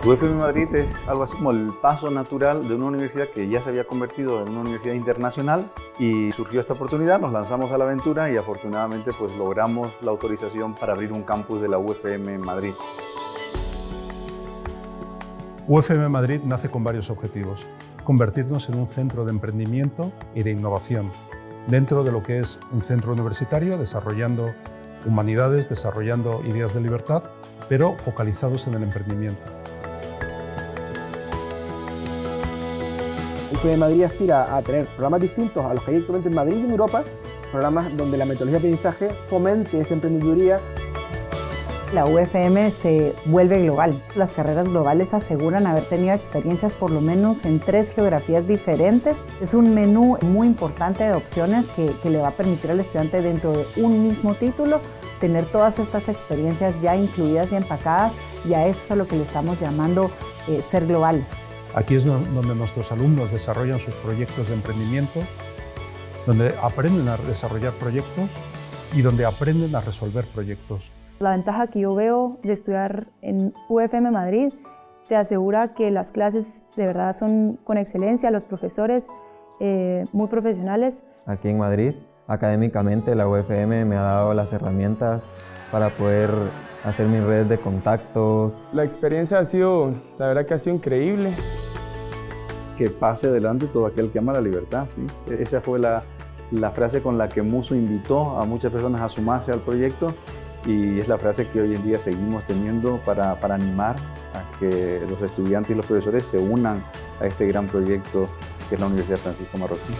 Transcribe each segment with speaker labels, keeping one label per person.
Speaker 1: UFM Madrid es algo así como el paso natural de una universidad que ya se había convertido en una universidad internacional y surgió esta oportunidad, nos lanzamos a la aventura y afortunadamente pues logramos la autorización para abrir un campus de la UFM en Madrid.
Speaker 2: UFM Madrid nace con varios objetivos: convertirnos en un centro de emprendimiento y de innovación dentro de lo que es un centro universitario, desarrollando humanidades, desarrollando ideas de libertad, pero focalizados en el emprendimiento.
Speaker 3: UFM Madrid aspira a tener programas distintos a los que hay actualmente en Madrid y en Europa, programas donde la metodología de aprendizaje fomente esa emprendeduría.
Speaker 4: La UFM se vuelve global. Las carreras globales aseguran haber tenido experiencias por lo menos en 3 geografías diferentes. Es un menú muy importante de opciones que le va a permitir al estudiante dentro de un mismo título tener todas estas experiencias ya incluidas y empacadas, y a eso es a lo que le estamos llamando ser globales.
Speaker 2: Aquí es donde nuestros alumnos desarrollan sus proyectos de emprendimiento, donde aprenden a desarrollar proyectos y donde aprenden a resolver proyectos.
Speaker 5: La ventaja que yo veo de estudiar en UFM Madrid te asegura que las clases de verdad son con excelencia, los profesores muy profesionales.
Speaker 6: Aquí en Madrid, académicamente, la UFM me ha dado las herramientas para poder hacer mi red de contactos.
Speaker 3: La experiencia la verdad que ha sido increíble.
Speaker 1: Que pase adelante todo aquel que ama la libertad, ¿sí? Esa fue la frase con la que Muso invitó a muchas personas a sumarse al proyecto, y es la frase que hoy en día seguimos teniendo para animar a que los estudiantes y los profesores se unan a este gran proyecto que es la Universidad Francisco Marroquín.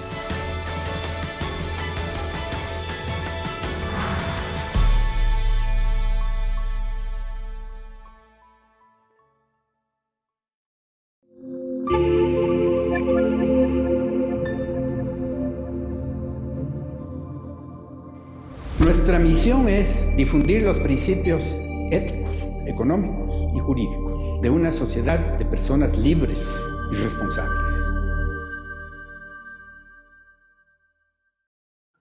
Speaker 7: Nuestra misión es difundir los principios éticos, económicos y jurídicos de una sociedad de personas libres y responsables.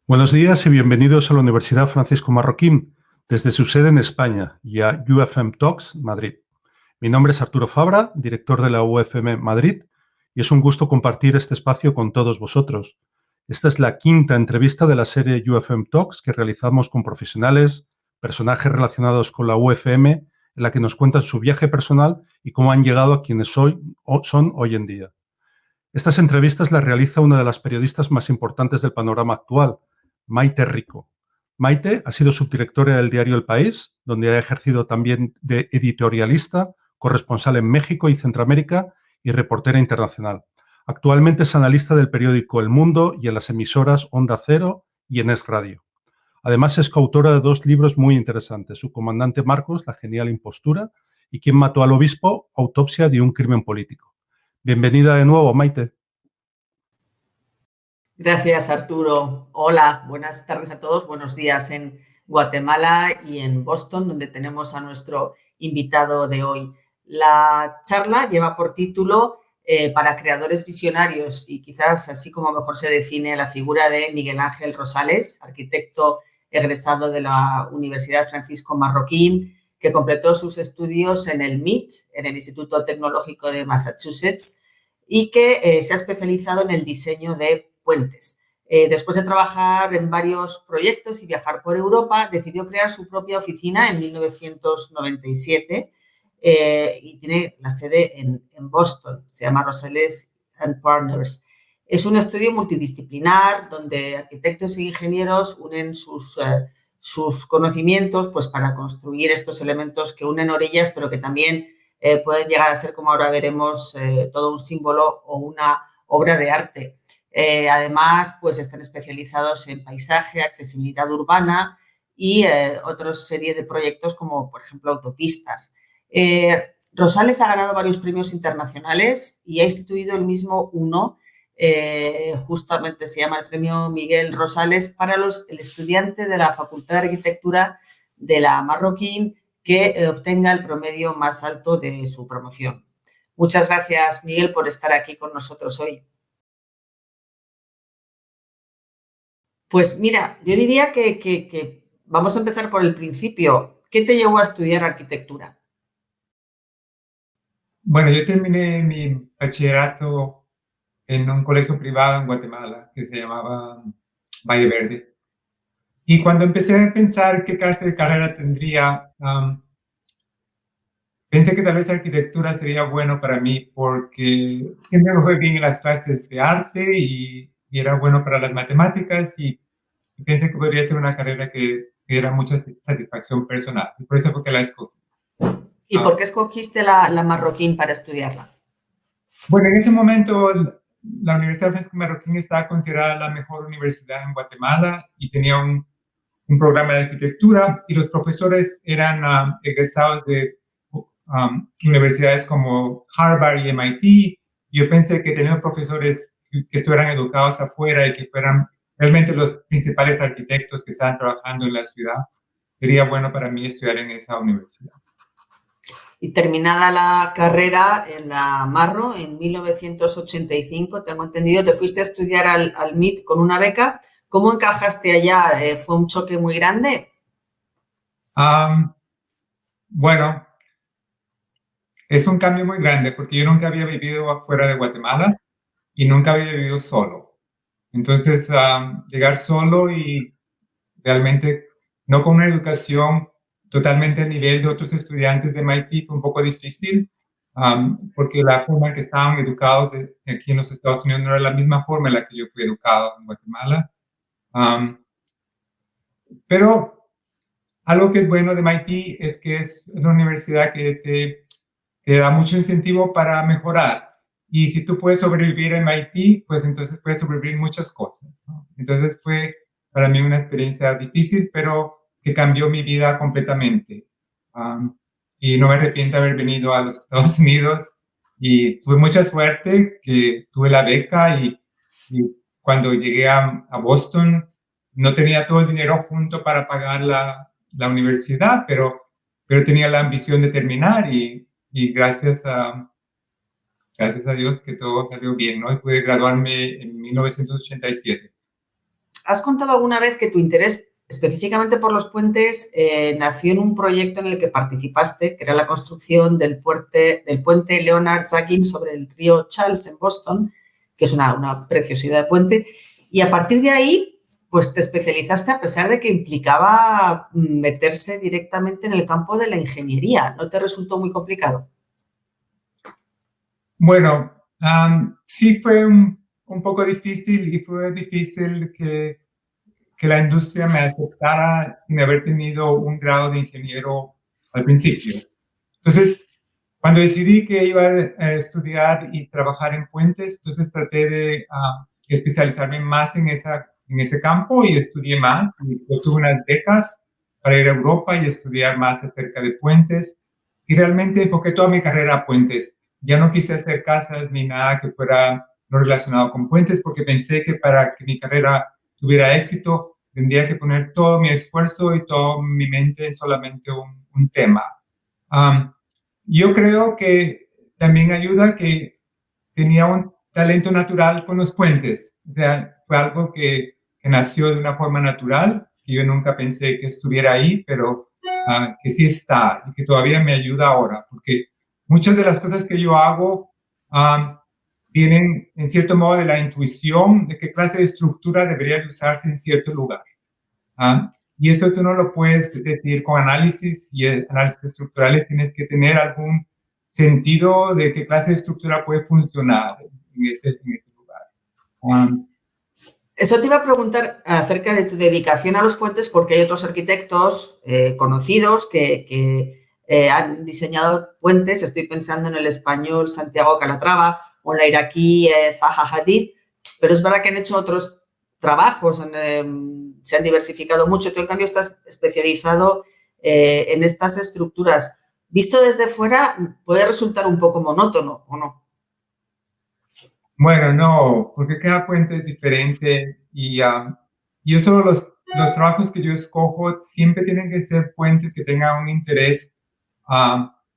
Speaker 2: Buenos días y bienvenidos a la Universidad Francisco Marroquín, desde su sede en España y a UFM Talks Madrid. Mi nombre es Arturo Fabra, director de la UFM Madrid, y es un gusto compartir este espacio con todos vosotros. Esta es la 5ª entrevista de la serie UFM Talks que realizamos con profesionales, personajes relacionados con la UFM, en la que nos cuentan su viaje personal y cómo han llegado a quienes son hoy en día. Estas entrevistas las realiza una de las periodistas más importantes del panorama actual, Maite Rico. Maite ha sido subdirectora del diario El País, donde ha ejercido también de editorialista, corresponsal en México y Centroamérica y reportera internacional. Actualmente es analista del periódico El Mundo y en las emisoras Onda Cero y en Es Radio. Además es coautora de 2 libros muy interesantes: Su comandante Marcos, la genial impostura, y Quién mató al obispo, autopsia de un crimen político. Bienvenida de nuevo, Maite.
Speaker 8: Gracias, Arturo. Hola, buenas tardes a todos. Buenos días en Guatemala y en Boston, donde tenemos a nuestro invitado de hoy. La charla lleva por título para creadores visionarios, y quizás así como mejor se define la figura de Miguel Ángel Rosales, arquitecto egresado de la Universidad Francisco Marroquín, que completó sus estudios en el MIT, en el Instituto Tecnológico de Massachusetts, y que se ha especializado en el diseño de puentes. Después de trabajar en varios proyectos y viajar por Europa, decidió crear su propia oficina en 1997 y tiene la sede en Boston. Se llama Rosales & Partners. Es un estudio multidisciplinar donde arquitectos e ingenieros unen sus conocimientos pues, para construir estos elementos que unen orillas, pero que también pueden llegar a ser, como ahora veremos, todo un símbolo o una obra de arte. Además, pues están especializados en paisaje, accesibilidad urbana y otra serie de proyectos como, por ejemplo, autopistas. Rosales ha ganado varios premios internacionales y ha instituido el mismo uno, justamente se llama el Premio Miguel Rosales, para el estudiante de la Facultad de Arquitectura de la Marroquín que obtenga el promedio más alto de su promoción. Muchas gracias, Miguel, por estar aquí con nosotros hoy. Pues mira, yo diría que vamos a empezar por el principio. ¿Qué te llevó a estudiar arquitectura?
Speaker 9: Bueno, yo terminé mi bachillerato en un colegio privado en Guatemala que se llamaba Valle Verde. Y cuando empecé a pensar qué clase de carrera tendría, pensé que tal vez arquitectura sería bueno para mí porque siempre me fue bien en las clases de arte y era bueno para las matemáticas y pensé que podría ser una carrera que diera mucha satisfacción personal. Y por eso fue que la escogí.
Speaker 8: ¿Y por qué escogiste la Marroquín para estudiarla?
Speaker 9: Bueno, en ese momento la Universidad Francisco Marroquín estaba considerada la mejor universidad en Guatemala y tenía un programa de arquitectura y los profesores eran egresados de universidades como Harvard y MIT. Yo pensé que tener profesores que estuvieran educados afuera y que fueran realmente los principales arquitectos que estaban trabajando en la ciudad, sería bueno para mí estudiar en esa universidad.
Speaker 8: Y terminada la carrera en la Marro en 1985, tengo entendido, te fuiste a estudiar al MIT con una beca. ¿Cómo encajaste allá? ¿Fue un choque muy grande?
Speaker 9: Bueno, es un cambio muy grande porque yo nunca había vivido afuera de Guatemala y nunca había vivido solo. Entonces, llegar solo y realmente no con una educación totalmente a nivel de otros estudiantes de MIT fue un poco difícil, porque la forma en que estaban educados aquí en los Estados Unidos no era la misma forma en la que yo fui educado en Guatemala. Pero algo que es bueno de MIT es que es una universidad que te da mucho incentivo para mejorar. Y si tú puedes sobrevivir en MIT, pues entonces puedes sobrevivir muchas cosas, ¿no? Entonces fue para mí una experiencia difícil, pero que cambió mi vida completamente. Y no me arrepiento de haber venido a los Estados Unidos y tuve mucha suerte que tuve la beca y cuando llegué a Boston no tenía todo el dinero junto para pagar la universidad, pero tenía la ambición de terminar y gracias a Dios que todo salió bien, ¿no? Y pude graduarme en 1987.
Speaker 8: ¿Has contado alguna vez que tu interés específicamente por los puentes nació en un proyecto en el que participaste, que era la construcción del puente Leonard Zaggin sobre el río Charles en Boston, que es una preciosidad de puente, y a partir de ahí pues te especializaste a pesar de que implicaba meterse directamente en el campo de la ingeniería? ¿No te resultó muy complicado?
Speaker 9: Bueno, sí fue un poco difícil y fue difícil que la industria me aceptara sin haber tenido un grado de ingeniero al principio. Entonces, cuando decidí que iba a estudiar y trabajar en puentes, entonces traté de especializarme más en ese campo y estudié más. Yo tuve unas becas para ir a Europa y estudiar más acerca de puentes y realmente enfoqué toda mi carrera a puentes. Ya no quise hacer casas ni nada que fuera no relacionado con puentes porque pensé que para que mi carrera tuviera éxito tendría que poner todo mi esfuerzo y toda mi mente en solamente un tema. Yo creo que también ayuda que tenía un talento natural con los puentes. O sea, fue algo que nació de una forma natural, que yo nunca pensé que estuviera ahí, pero que sí está y que todavía me ayuda ahora, porque muchas de las cosas que yo hago vienen en cierto modo de la intuición de qué clase de estructura debería usarse en cierto lugar. Y eso tú no lo puedes decir con análisis y análisis estructurales, tienes que tener algún sentido de qué clase de estructura puede funcionar en ese lugar.
Speaker 8: Eso te iba a preguntar acerca de tu dedicación a los puentes, porque hay otros arquitectos conocidos que han diseñado puentes. Estoy pensando en el español Santiago Calatrava o en la iraquí Zaha Hadid, pero es verdad que han hecho otros trabajos, se han diversificado mucho. Tú, en cambio, estás especializado en estas estructuras. Visto desde fuera, puede resultar un poco monótono, ¿o no?
Speaker 9: Bueno, no, porque cada puente es diferente y yo solo los trabajos que yo escojo siempre tienen que ser puentes que tengan un interés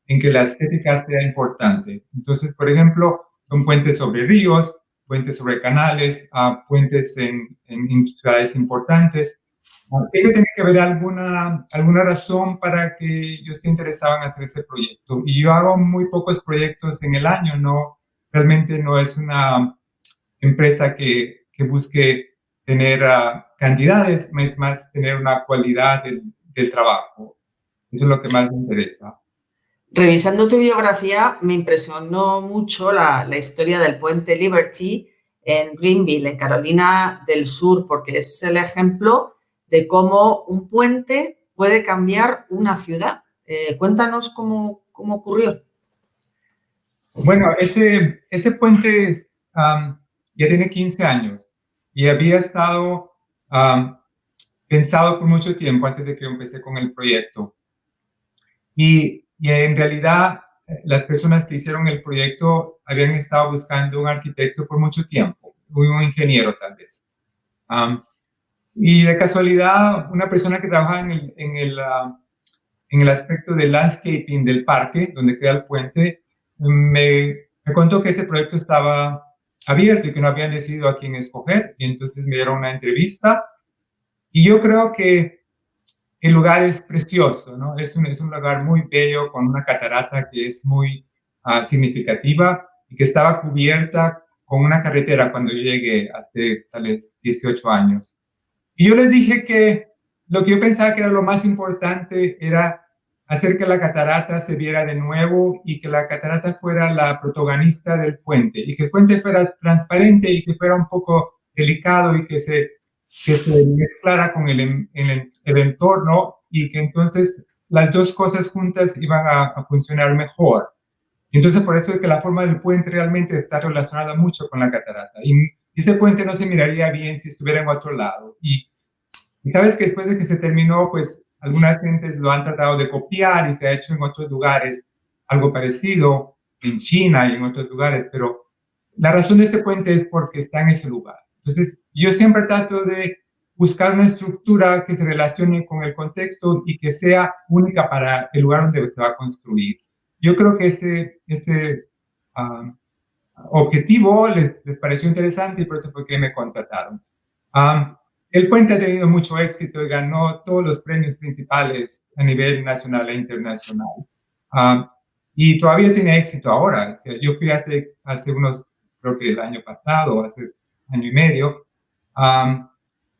Speaker 9: en que la estética sea importante. Entonces, por ejemplo, son puentes sobre ríos, puentes sobre canales, puentes en ciudades importantes. Debe tener que haber alguna razón para que yo esté interesado en hacer ese proyecto. Y yo hago muy pocos proyectos en el año, no, realmente no es una empresa que busque tener cantidades, es más tener una cualidad del trabajo. Eso es lo que más me interesa.
Speaker 8: Revisando tu biografía, me impresionó mucho la historia del puente Liberty en Greenville, en Carolina del Sur, porque es el ejemplo de cómo un puente puede cambiar una ciudad. Cuéntanos cómo ocurrió.
Speaker 9: Bueno, ese puente ya tiene 15 años y había estado pensado por mucho tiempo antes de que yo empecé con el proyecto. Y en realidad, las personas que hicieron el proyecto habían estado buscando un arquitecto por mucho tiempo, un ingeniero tal vez. Y de casualidad, una persona que trabajaba en el aspecto del landscaping del parque, donde queda el puente, me contó que ese proyecto estaba abierto y que no habían decidido a quién escoger. Y entonces me dieron una entrevista. Y yo creo que el lugar es precioso, ¿no? Es un lugar muy bello, con una catarata que es muy significativa y que estaba cubierta con una carretera cuando yo llegué hace tal vez 18 años. Y yo les dije que lo que yo pensaba que era lo más importante era hacer que la catarata se viera de nuevo y que la catarata fuera la protagonista del puente y que el puente fuera transparente y que fuera un poco delicado y que se mezclara con el entorno y que entonces las dos cosas juntas iban a funcionar mejor. Y entonces por eso es que la forma del puente realmente está relacionada mucho con la catarata. Y ese puente no se miraría bien si estuviera en otro lado. Y sabes que después de que se terminó, pues algunas gentes lo han tratado de copiar y se ha hecho en otros lugares algo parecido, en China y en otros lugares, pero la razón de ese puente es porque está en ese lugar. Entonces, yo siempre trato de buscar una estructura que se relacione con el contexto y que sea única para el lugar donde se va a construir. Yo creo que ese objetivo les pareció interesante y por eso fue que me contrataron. El puente ha tenido mucho éxito y ganó todos los premios principales a nivel nacional e internacional. Y todavía tiene éxito ahora. O sea, yo fui hace unos, creo que el año pasado, hace año y medio, a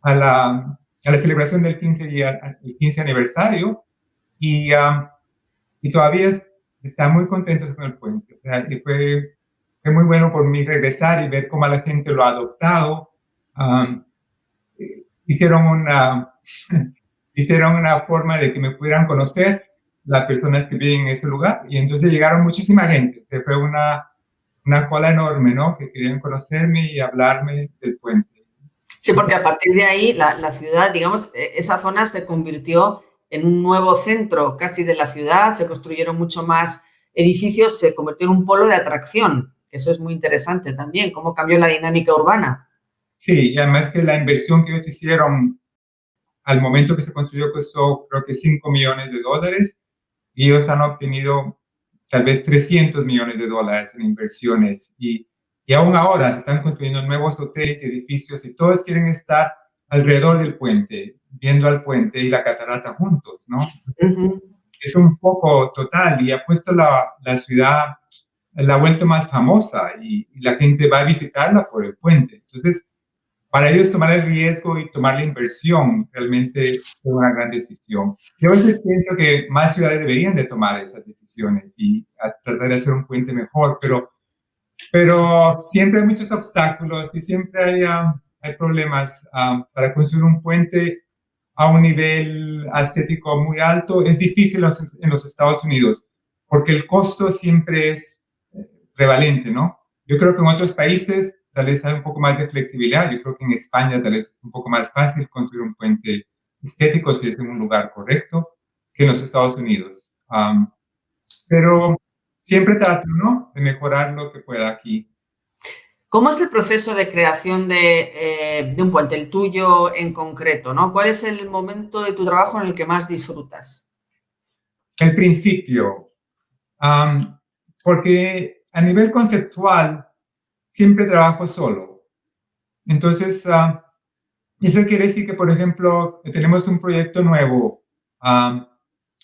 Speaker 9: la celebración del 15 aniversario y todavía está muy contentos con el puente. O sea, y fue muy bueno por mí regresar y ver cómo la gente lo ha adoptado. Hicieron una forma de que me pudieran conocer las personas que viven en ese lugar y entonces llegaron muchísima gente. Se fue una cola enorme, ¿no? Que querían conocerme y hablarme del puente.
Speaker 8: Sí, porque a partir de ahí la ciudad, digamos, esa zona se convirtió en un nuevo centro casi de la ciudad, se construyeron mucho más edificios, se convirtió en un polo de atracción. Eso es muy interesante también, cómo cambió la dinámica urbana.
Speaker 9: Sí, y además que la inversión que ellos hicieron al momento que se construyó costó creo que $5 millones y ellos han obtenido tal vez $300 millones en inversiones y aún ahora se están construyendo nuevos hoteles y edificios y todos quieren estar alrededor del puente, viendo al puente y la catarata juntos, ¿no? Uh-huh. Es un poco total y ha puesto la ciudad, la ha vuelto más famosa y la gente va a visitarla por el puente. Entonces, para ellos tomar el riesgo y tomar la inversión realmente es una gran decisión. Yo a veces pienso que más ciudades deberían de tomar esas decisiones y tratar de hacer un puente mejor, pero siempre hay muchos obstáculos y siempre hay problemas para construir un puente a un nivel estético muy alto. Es difícil en los Estados Unidos porque el costo siempre es prevalente, ¿no? Yo creo que en otros países tal vez hay un poco más de flexibilidad. Yo creo que en España tal vez es un poco más fácil construir un puente estético si es en un lugar correcto que en los Estados Unidos. Pero siempre trato, ¿no?, de mejorar lo que pueda aquí.
Speaker 8: ¿Cómo es el proceso de creación de un puente, el tuyo en concreto, ¿no? ¿Cuál es el momento de tu trabajo en el que más disfrutas?
Speaker 9: El principio, porque a nivel conceptual siempre trabajo solo. Entonces, Eso quiere decir que, por ejemplo, tenemos un proyecto nuevo.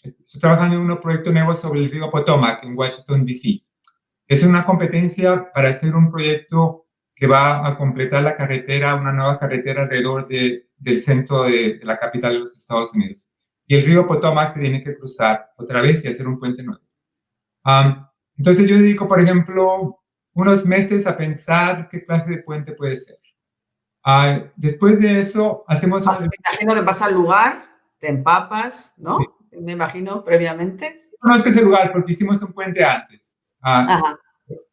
Speaker 9: Estoy trabajando en un proyecto nuevo sobre el río Potomac en Washington, D.C. Es una competencia para hacer un proyecto que va a completar la carretera, una nueva carretera alrededor del centro de la capital de los Estados Unidos. Y el río Potomac se tiene que cruzar otra vez y hacer un puente nuevo. Entonces yo dedico, por ejemplo, unos meses a pensar qué clase de puente puede ser. Después de eso, hacemos...
Speaker 8: Me imagino que vas al lugar, te empapas, ¿no? Sí. Me imagino, previamente.
Speaker 9: No es que ese lugar, porque hicimos un puente antes,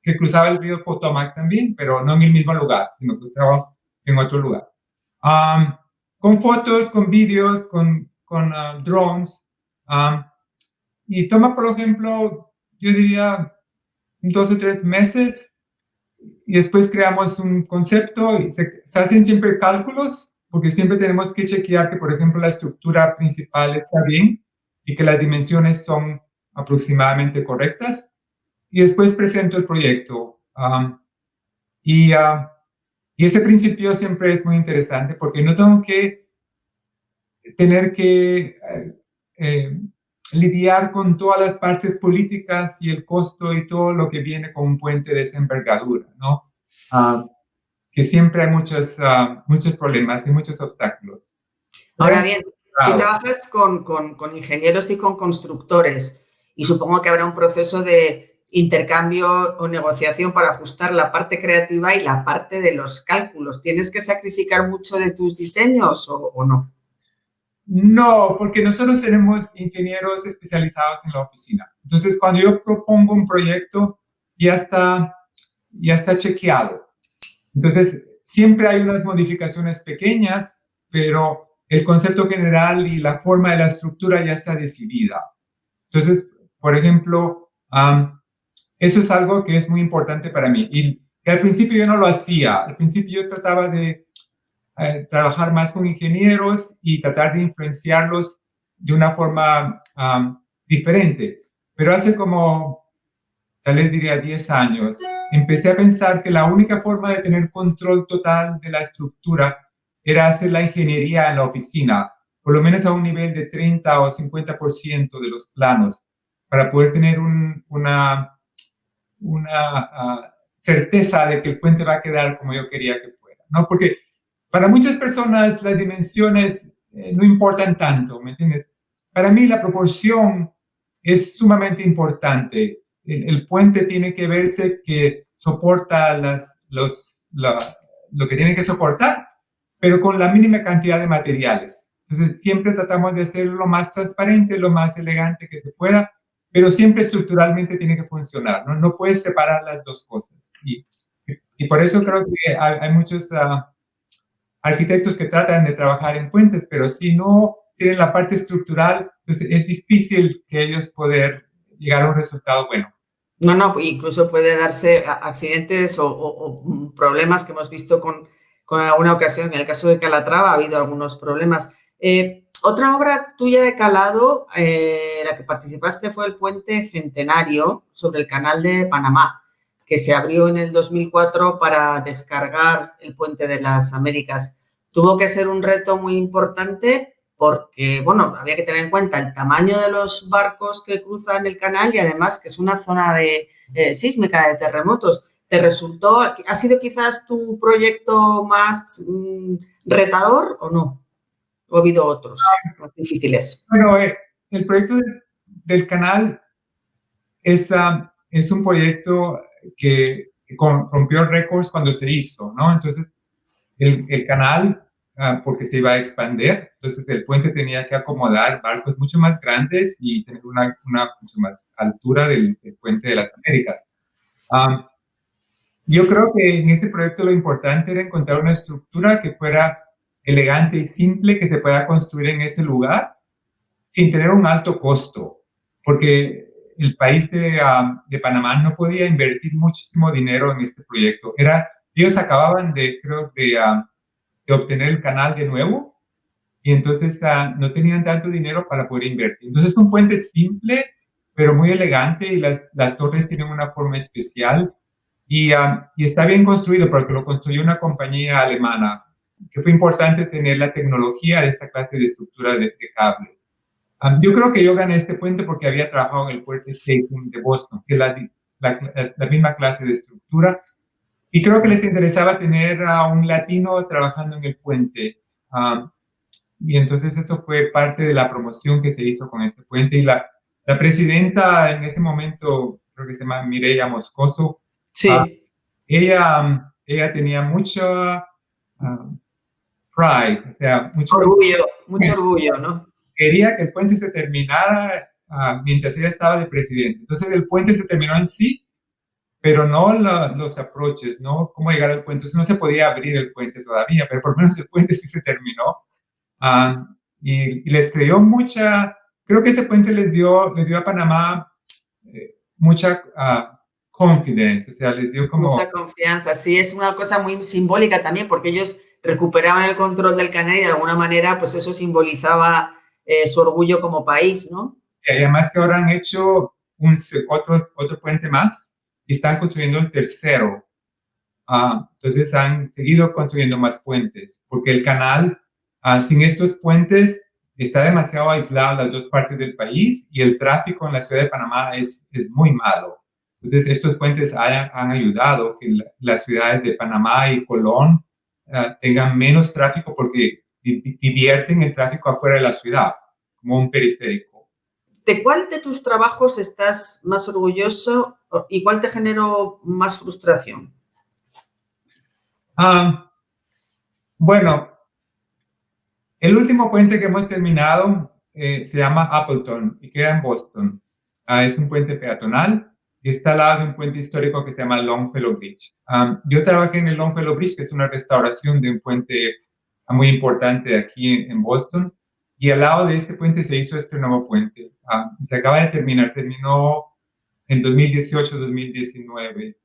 Speaker 9: que cruzaba el río Potomac también, pero no en el mismo lugar, sino que estaba en otro lugar. Con fotos, con vídeos, con drones. Y toma, por ejemplo, yo diría 2 o 3 meses, y después creamos un concepto y se hacen siempre cálculos, porque siempre tenemos que chequear que, por ejemplo, la estructura principal está bien y que las dimensiones son aproximadamente correctas. Y después presento el proyecto. Y ese principio siempre es muy interesante porque no tengo que tener que lidiar con todas las partes políticas y el costo y todo lo que viene con un puente de esa envergadura, ¿no? Que siempre hay muchos problemas y muchos obstáculos.
Speaker 8: Ahora bien, tú trabajas con ingenieros y con constructores y supongo que habrá un proceso de intercambio o negociación para ajustar la parte creativa y la parte de los cálculos. ¿Tienes que sacrificar mucho de tus diseños o no?
Speaker 9: No, porque nosotros tenemos ingenieros especializados en la oficina. Entonces, cuando yo propongo un proyecto, ya está chequeado. Entonces, siempre hay unas modificaciones pequeñas, pero el concepto general y la forma de la estructura ya está decidida. Entonces, por ejemplo, eso es algo que es muy importante para mí. Y al principio yo no lo hacía. Al principio yo trataba de trabajar más con ingenieros y tratar de influenciarlos de una forma diferente. Pero hace como, tal vez diría 10 años, empecé a pensar que la única forma de tener control total de la estructura era hacer la ingeniería en la oficina, por lo menos a un nivel de 30 o 50% de los planos, para poder tener una certeza de que el puente va a quedar como yo quería que fuera, ¿no? Porque para muchas personas las dimensiones no importan tanto, ¿me entiendes? Para mí la proporción es sumamente importante. El puente tiene que verse que soporta lo que tiene que soportar, pero con la mínima cantidad de materiales. Entonces siempre tratamos de hacerlo lo más transparente, lo más elegante que se pueda, pero siempre estructuralmente tiene que funcionar, ¿no? No puedes separar las dos cosas. Y por eso creo que hay muchos arquitectos que tratan de trabajar en puentes, pero si no tienen la parte estructural, pues es difícil que ellos poder llegar a un resultado bueno.
Speaker 8: No, incluso puede darse accidentes o problemas que hemos visto con alguna ocasión. En el caso de Calatrava ha habido algunos problemas. Otra obra tuya de calado, la que participaste, fue el Puente Centenario sobre el Canal de Panamá, que se abrió en el 2004 para descargar el Puente de las Américas. Tuvo que ser un reto muy importante porque, bueno, había que tener en cuenta el tamaño de los barcos que cruzan el canal y además que es una zona sísmica, de terremotos. ¿Te resultó, ha sido quizás tu proyecto más retador o no? ¿O ha habido otros más difíciles?
Speaker 9: Bueno, el proyecto del canal es un proyecto que rompió récords cuando se hizo, ¿no? Entonces, el canal, porque se iba a expandir, entonces el puente tenía que acomodar barcos mucho más grandes y tener una mucho más altura del Puente de las Américas. Yo creo que en este proyecto lo importante era encontrar una estructura que fuera elegante y simple, que se pueda construir en ese lugar sin tener un alto costo, porque el país de Panamá no podía invertir muchísimo dinero en este proyecto. Ellos acababan de obtener el canal de nuevo y entonces no tenían tanto dinero para poder invertir. Entonces es un puente simple, pero muy elegante y las torres tienen una forma especial y está bien construido porque lo construyó una compañía alemana. que fue importante tener la tecnología de esta clase de estructura de cable. Yo creo que yo gané este puente porque había trabajado en el puente Stadium de Boston, que es la misma clase de estructura, y creo que les interesaba tener a un latino trabajando en el puente. Y entonces eso fue parte de la promoción que se hizo con este puente. Y la presidenta en ese momento, creo que se llama Mireya Moscoso,
Speaker 8: Sí.
Speaker 9: Ella tenía mucha pride, o sea, mucho
Speaker 8: orgullo, ¿no?
Speaker 9: Quería que el puente se terminara mientras ella estaba de presidente. Entonces el puente se terminó en sí, pero no los approaches, no cómo llegar al puente. Entonces no se podía abrir el puente todavía, pero por lo menos el puente sí se terminó. Y les creyó creo que ese puente les dio a Panamá mucha confidence, o sea, les dio como...
Speaker 8: Mucha confianza, sí, es una cosa muy simbólica también, porque ellos recuperaban el control del canal y de alguna manera, pues eso simbolizaba su orgullo como país, ¿no?
Speaker 9: Y además que ahora han hecho otro puente más y están construyendo el tercero. Entonces han seguido construyendo más puentes, porque el canal, sin estos puentes, está demasiado aislado en las dos partes del país y el tráfico en la ciudad de Panamá es muy malo. Entonces estos puentes han ayudado que las ciudades de Panamá y Colón tengan menos tráfico porque divierten el tráfico afuera de la ciudad, como un periférico.
Speaker 8: ¿De cuál de tus trabajos estás más orgulloso y cuál te generó más frustración?
Speaker 9: Bueno, el último puente que hemos terminado se llama Appleton y queda en Boston. Es un puente peatonal y está al lado de un puente histórico que se llama Longfellow Bridge. Yo trabajé en el Longfellow Bridge, que es una restauración de un puente muy importante aquí en Boston, y al lado de este puente se hizo este nuevo puente. Se acaba de terminar, se terminó en 2018-2019.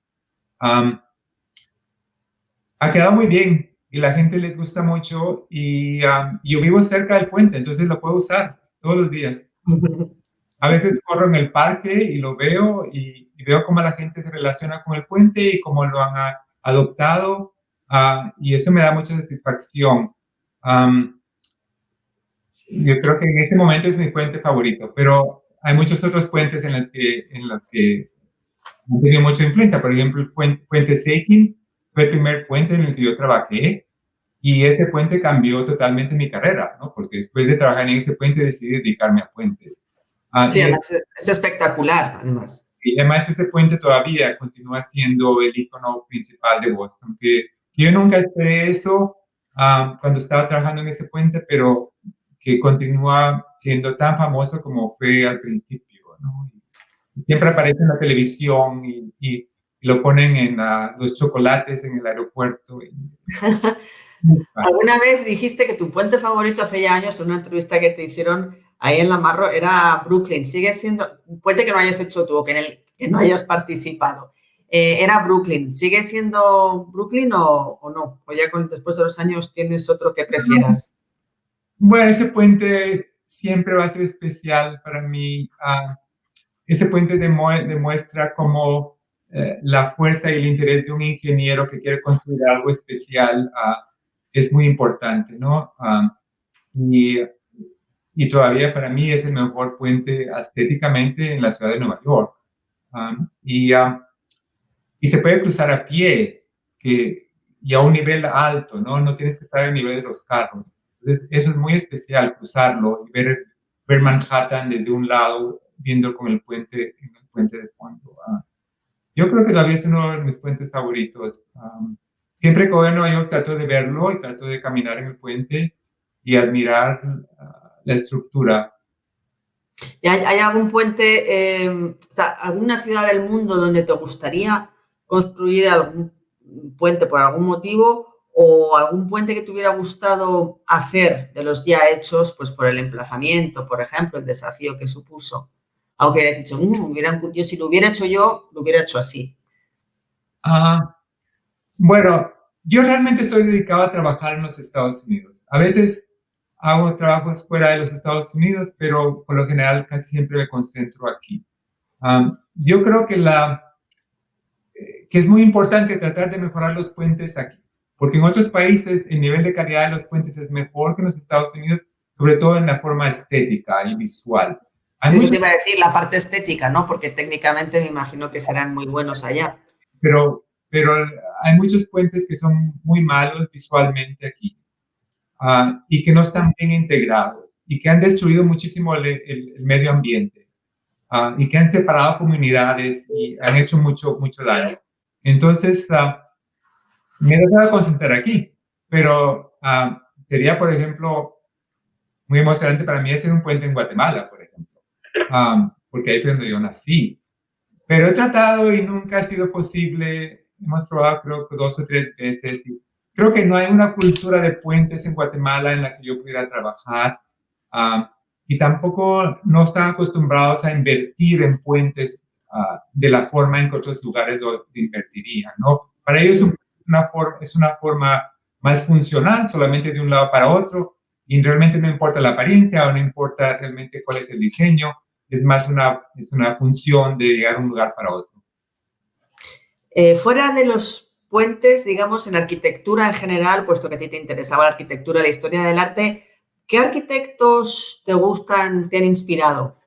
Speaker 9: Ha quedado muy bien y la gente les gusta mucho y yo vivo cerca del puente, entonces lo puedo usar todos los días. A veces corro en el parque y lo veo y veo cómo la gente se relaciona con el puente y cómo lo han adoptado y eso me da mucha satisfacción. Yo creo que en este momento es mi puente favorito, pero hay muchos otros puentes en los que han tenido mucha influencia. Por ejemplo, el puente Seikin fue el primer puente en el que yo trabajé y ese puente cambió totalmente mi carrera, ¿no? Porque después de trabajar en ese puente decidí dedicarme a puentes.
Speaker 8: Sí, además es espectacular, además.
Speaker 9: Y además ese puente todavía continúa siendo el icono principal de Boston, que yo nunca esperé eso cuando estaba trabajando en ese puente, pero que continúa siendo tan famoso como fue al principio, ¿no? Siempre aparece en la televisión y lo ponen en los chocolates en el aeropuerto.
Speaker 8: Alguna vez dijiste que tu puente favorito hace ya años en una entrevista que te hicieron ahí en La Marro era Brooklyn. ¿Sigue siendo un puente que no hayas hecho tú o que no hayas participado? Era Brooklyn. ¿Sigue siendo Brooklyn o no? ¿O ya después de los años tienes otro que prefieras?
Speaker 9: Bueno, ese puente siempre va a ser especial para mí. Ese puente demuestra cómo la fuerza y el interés de un ingeniero que quiere construir algo especial es muy importante, ¿no? Y todavía para mí es el mejor puente estéticamente en la ciudad de Nueva York. Y se puede cruzar a pie y a un nivel alto, ¿no? No tienes que estar al nivel de los carros. Entonces, eso es muy especial, cruzarlo y ver Manhattan desde un lado, viendo con el puente de fondo. Yo creo que todavía es uno de mis puentes favoritos. Siempre que voy a Nueva York trato de verlo y trato de caminar en el puente y admirar la estructura.
Speaker 8: ¿Y hay algún puente, o sea, alguna ciudad del mundo donde te gustaría construir algún puente por algún motivo o algún puente que te hubiera gustado hacer de los ya hechos, pues por el emplazamiento, por ejemplo, el desafío que supuso? Aunque hayas dicho, yo si lo hubiera hecho yo, lo hubiera hecho así.
Speaker 9: Bueno, yo realmente soy dedicado a trabajar en los Estados Unidos. A veces hago trabajos fuera de los Estados Unidos, pero por lo general casi siempre me concentro aquí. Yo creo que es muy importante tratar de mejorar los puentes aquí, porque en otros países el nivel de calidad de los puentes es mejor que en los Estados Unidos, sobre todo en la forma estética y visual.
Speaker 8: Sí, eso te iba a decir, la parte estética, ¿no? Porque técnicamente me imagino que serán muy buenos allá.
Speaker 9: Pero hay muchos puentes que son muy malos visualmente aquí y que no están bien integrados y que han destruido muchísimo el medio ambiente y que han separado comunidades y han hecho mucho daño. Entonces, me he tratado de concentrar aquí, pero sería, por ejemplo, muy emocionante para mí hacer un puente en Guatemala, por ejemplo, porque ahí fue donde yo nací. Pero he tratado y nunca ha sido posible. Hemos probado creo que 2 o 3 veces. Y creo que no hay una cultura de puentes en Guatemala en la que yo pudiera trabajar. Y tampoco no están acostumbrados a invertir en puentes de la forma en que otros lugares lo invertirían, ¿no? Para ellos es una forma más funcional, solamente de un lado para otro. Y realmente no importa la apariencia o no importa realmente cuál es el diseño. Es más una función de llegar a un lugar para otro.
Speaker 8: Fuera de los puentes, digamos, en arquitectura en general, puesto que a ti te interesaba la arquitectura, la historia del arte, ¿qué arquitectos te gustan, te han inspirado?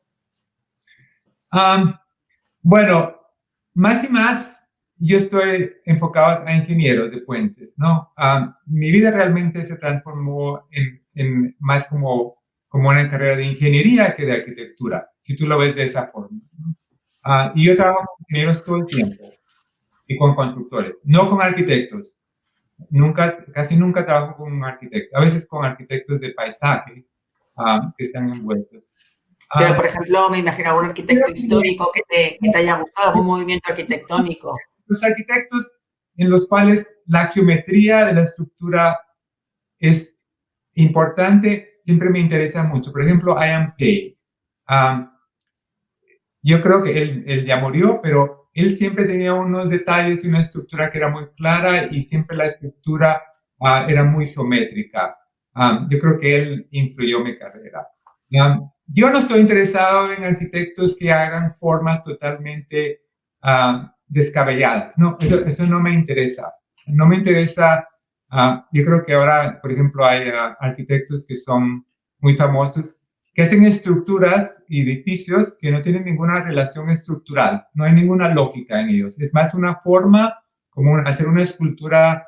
Speaker 9: Bueno, más y más yo estoy enfocado a ingenieros de puentes, ¿no? Mi vida realmente se transformó en más como una carrera de ingeniería que de arquitectura, si tú lo ves de esa forma, ¿no? Y yo trabajo con ingenieros todo el tiempo y con constructores, no con arquitectos. Casi nunca trabajo con un arquitecto, a veces con arquitectos de paisaje que están envueltos.
Speaker 8: Pero, por ejemplo, me imagino algún arquitecto histórico que te haya gustado, algún movimiento arquitectónico.
Speaker 9: Los arquitectos en los cuales la geometría de la estructura es importante, siempre me interesa mucho. Por ejemplo, Ian Pei. Yo creo que él ya murió, pero él siempre tenía unos detalles y una estructura que era muy clara y siempre la estructura era muy geométrica. Yo creo que él influyó mi carrera. Yo no estoy interesado en arquitectos que hagan formas totalmente descabelladas. No, eso no me interesa. No me interesa. Yo creo que ahora, por ejemplo, hay arquitectos que son muy famosos que hacen estructuras y edificios que no tienen ninguna relación estructural. No hay ninguna lógica en ellos. Es más una forma como hacer una escultura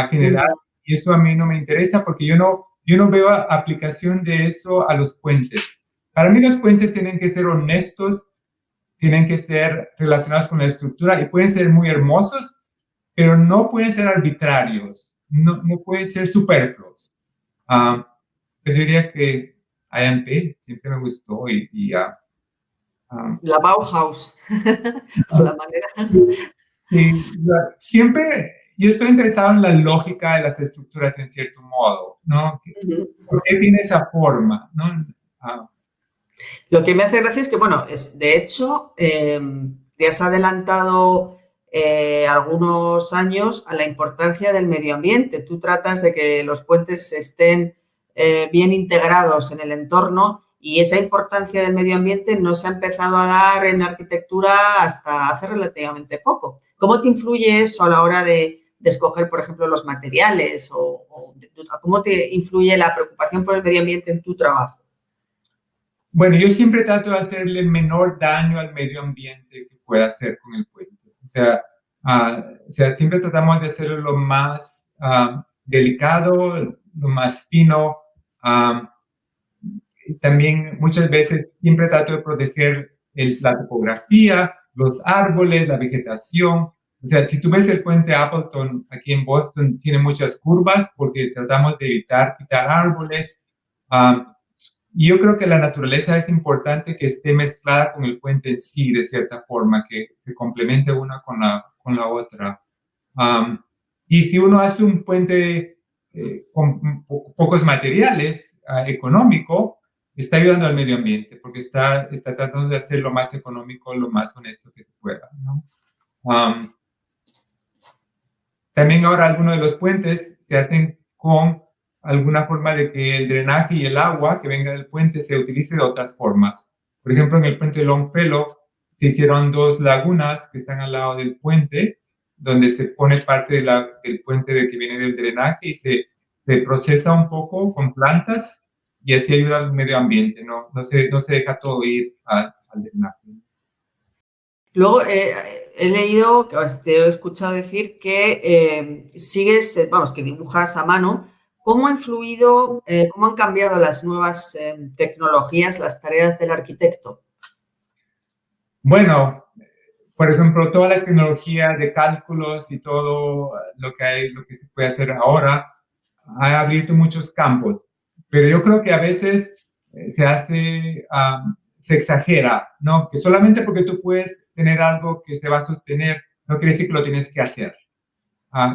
Speaker 9: general. Y eso a mí no me interesa porque yo no veo aplicación de eso a los puentes. Para mí los puentes tienen que ser honestos, tienen que ser relacionados con la estructura y pueden ser muy hermosos, pero no pueden ser arbitrarios, no pueden ser superfluos. Yo diría que Ian Pei siempre me gustó
Speaker 8: la Bauhaus, o la manera.
Speaker 9: Siempre yo estoy interesado en la lógica de las estructuras en cierto modo, ¿no? ¿Por qué tiene esa forma, no?
Speaker 8: Lo que me hace gracia es que, bueno, de hecho, te has adelantado algunos años a la importancia del medio ambiente. Tú tratas de que los puentes estén bien integrados en el entorno y esa importancia del medio ambiente no se ha empezado a dar en arquitectura hasta hace relativamente poco. ¿Cómo te influye eso a la hora de escoger, por ejemplo, los materiales o cómo te influye la preocupación por el medio ambiente en tu trabajo?
Speaker 9: Bueno, yo siempre trato de hacerle el menor daño al medio ambiente que pueda hacer con el puente. O sea, siempre tratamos de hacerlo lo más delicado, lo más fino. También muchas veces siempre trato de proteger la topografía, los árboles, la vegetación. O sea, si tú ves el puente Appleton aquí en Boston, tiene muchas curvas porque tratamos de evitar quitar árboles. Y yo creo que la naturaleza es importante que esté mezclada con el puente en sí, de cierta forma, que se complemente una con la otra. Y si uno hace un puente con pocos materiales, económico, está ayudando al medio ambiente, porque está tratando de hacer lo más económico, lo más honesto que se pueda, ¿no? También ahora algunos de los puentes se hacen con alguna forma de que el drenaje y el agua que venga del puente se utilice de otras formas. Por ejemplo, en el puente Longfellow se hicieron 2 lagunas que están al lado del puente donde se pone parte del puente que viene del drenaje y se procesa un poco con plantas y así ayuda al medio ambiente, no se deja todo ir al drenaje.
Speaker 8: Luego he leído, te he escuchado decir que sigues, vamos, que dibujas a mano. ¿Cómo ha influido, cómo han cambiado las nuevas tecnologías, las tareas del arquitecto?
Speaker 9: Bueno, por ejemplo, toda la tecnología de cálculos y todo lo que se puede hacer ahora ha abierto muchos campos, pero yo creo que a veces se exagera, ¿no? Que solamente porque tú puedes tener algo que se va a sostener, no quiere decir que lo tienes que hacer.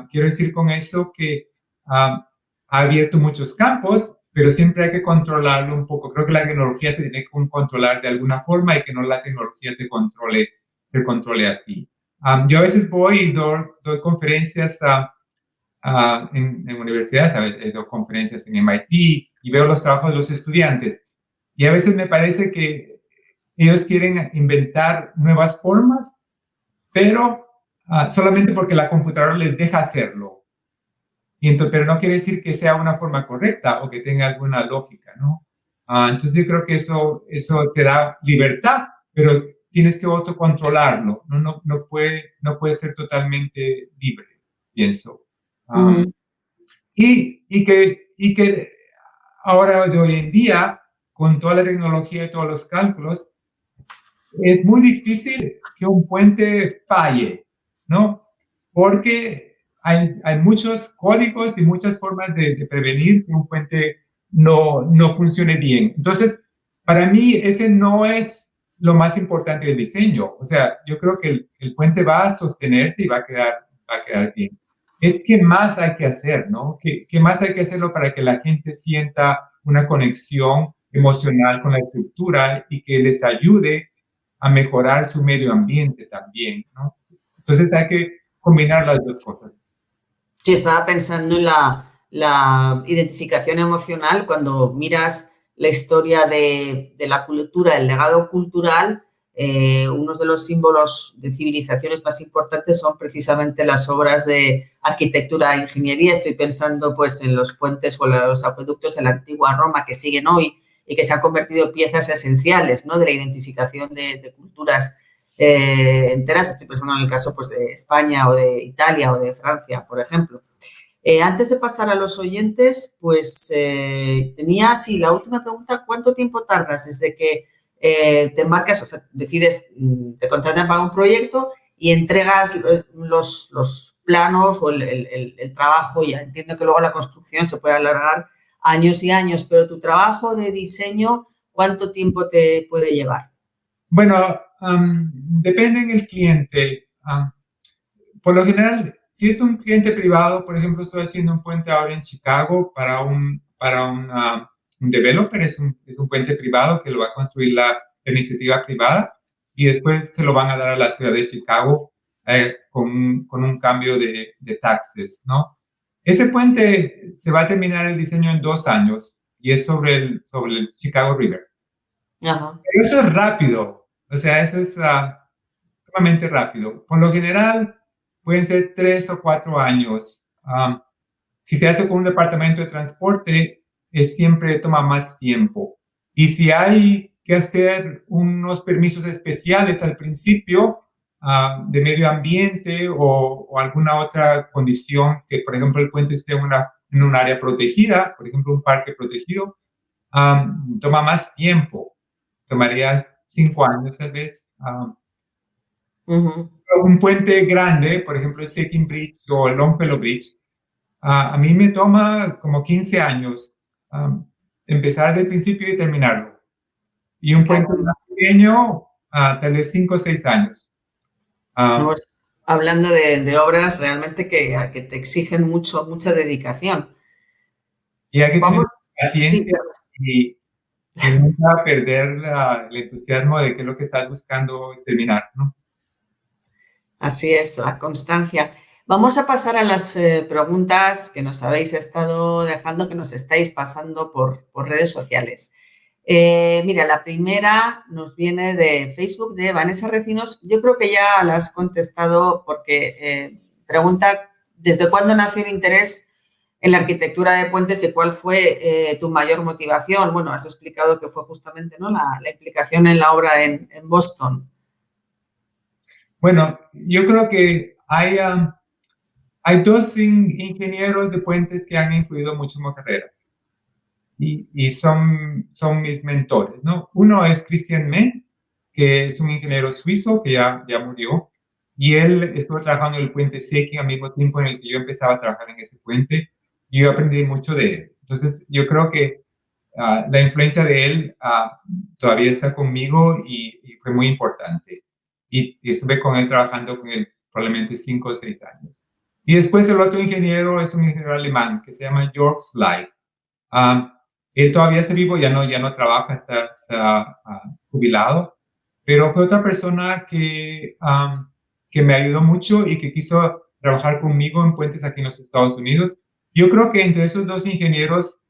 Speaker 9: Quiero decir con eso que ha abierto muchos campos, pero siempre hay que controlarlo un poco. Creo que la tecnología se tiene que controlar de alguna forma y que no la tecnología te controle a ti. Yo a veces voy y doy conferencias en universidades, doy conferencias en MIT y veo los trabajos de los estudiantes. Y a veces me parece que ellos quieren inventar nuevas formas, pero solamente porque la computadora les deja hacerlo. Pero no quiere decir que sea una forma correcta o que tenga alguna lógica, ¿no? Entonces yo creo que eso te da libertad, pero tienes que autocontrolarlo. No puede ser totalmente libre, pienso. Y que ahora, de hoy en día, con toda la tecnología y todos los cálculos, es muy difícil que un puente falle, ¿no? Porque hay muchos códigos y muchas formas de prevenir que un puente no funcione bien. Entonces, para mí, ese no es lo más importante del diseño. O sea, yo creo que el puente va a sostenerse y va a quedar bien. Es qué más hay que hacer, ¿no? ¿Qué más hay que hacerlo para que la gente sienta una conexión emocional con la estructura y que les ayude a mejorar su medio ambiente también, ¿no? Entonces hay que combinar las dos cosas.
Speaker 8: Sí, estaba pensando en la identificación emocional cuando miras la historia de la cultura, el legado cultural. Uno de los símbolos de civilizaciones más importantes son precisamente las obras de arquitectura e ingeniería. Estoy pensando pues en los puentes o los acueductos en la antigua Roma que siguen hoy y que se han convertido en piezas esenciales, ¿no?, de la identificación de culturas enteras. Estoy pensando en el caso pues, de España o de Italia o de Francia, por ejemplo. Antes de pasar a los oyentes, pues tenía así la última pregunta. ¿Cuánto tiempo tardas desde que te marcas, o sea, decides, te contratan para un proyecto y entregas los planos o el trabajo? Ya entiendo que luego la construcción se puede alargar años y años, pero tu trabajo de diseño, ¿cuánto tiempo te puede llevar?
Speaker 9: Bueno, depende del cliente. Por lo general, si es un cliente privado, por ejemplo, estoy haciendo un puente ahora en Chicago para un developer, es un puente privado que lo va a construir la iniciativa privada y después se lo van a dar a la ciudad de Chicago con un cambio de taxes, ¿no? Ese puente se va a terminar el diseño en 2 años y es sobre el Chicago River.
Speaker 8: Ajá.
Speaker 9: Pero eso es rápido, o sea, eso es sumamente rápido. Por lo general, pueden ser 3 o 4 años. Si se hace con un departamento de transporte, siempre toma más tiempo. Y si hay que hacer unos permisos especiales al principio de medio ambiente o alguna otra condición, que por ejemplo el puente esté en un área protegida, por ejemplo un parque protegido, toma más tiempo. Tomaría 5 años tal vez. Un puente grande, por ejemplo el Second Bridge o el Longfellow Bridge, a mí me toma como 15 años empezar del principio y terminarlo. Y un puente más pequeño, tal vez 5 o 6 años.
Speaker 8: Estamos hablando de obras realmente que te exigen mucha dedicación.
Speaker 9: Y hay que tener paciencia y nunca perder el entusiasmo de qué es lo que estás buscando terminar, ¿no?
Speaker 8: Así es, la constancia. Vamos a pasar a las preguntas que nos habéis estado dejando, que nos estáis pasando por redes sociales. Mira, la primera nos viene de Facebook, de Vanessa Recinos. Yo creo que ya la has contestado porque Pregunta, ¿desde cuándo nació el interés en la arquitectura de puentes y cuál fue tu mayor motivación? Bueno, has explicado que fue justamente, ¿no?, la implicación en la obra en Boston.
Speaker 9: Bueno, yo creo que hay dos ingenieros de puentes que han influido mucho en mi carrera y son mis mentores, ¿no? Uno es Christian Menn, que es un ingeniero suizo que ya murió, y él estuvo trabajando en el puente Säckingen al mismo tiempo en el que yo empezaba a trabajar en ese puente, y yo aprendí mucho de él. Entonces, yo creo que la influencia de él todavía está conmigo y fue muy importante. Y estuve con él trabajando con él probablemente 5 o 6 años. Y después el otro ingeniero es un ingeniero alemán que se llama Jörg Sleid. Él todavía está vivo, ya no trabaja, está jubilado, pero fue otra persona que me ayudó mucho y que quiso trabajar conmigo en puentes aquí en los Estados Unidos. Yo creo que entre esos dos ingenieros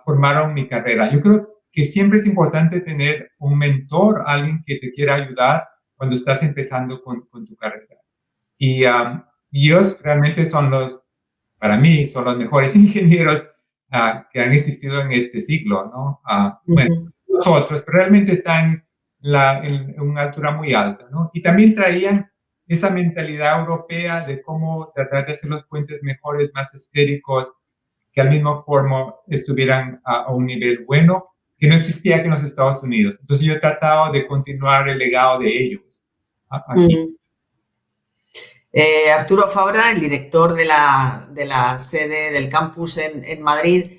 Speaker 9: formaron mi carrera. Yo creo que siempre es importante tener un mentor, alguien que te quiera ayudar cuando estás empezando con tu carrera. Y ellos realmente para mí, son los mejores ingenieros que han existido en este siglo, ¿no? Bueno, los otros, pero realmente están en una altura muy alta, ¿no? Y también traían esa mentalidad europea de cómo tratar de hacer los puentes mejores, más estéticos, que al mismo forma estuvieran a un nivel bueno, que no existía aquí en los Estados Unidos. Entonces yo he tratado de continuar el legado de ellos aquí.
Speaker 8: Arturo Fabra, el director de la sede del campus en Madrid,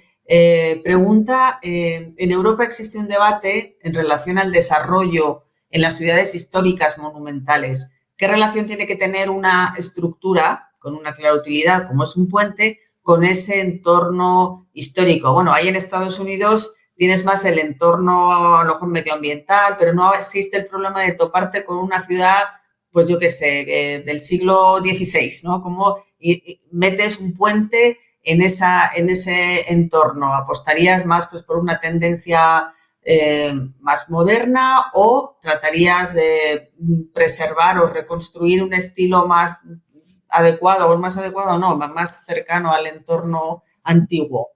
Speaker 8: pregunta, en Europa existe un debate en relación al desarrollo en las ciudades históricas monumentales. ¿Qué relación tiene que tener una estructura con una clara utilidad, como es un puente, con ese entorno histórico? Bueno, ahí en Estados Unidos tienes más el entorno a lo mejor medioambiental, pero no existe el problema de toparte con una ciudad, pues yo qué sé, del siglo XVI, ¿no? Como metes un puente en ese entorno. ¿Apostarías más, pues, por una tendencia más moderna o tratarías de preservar o reconstruir un estilo más adecuado o más adecuado, no, más cercano al entorno antiguo?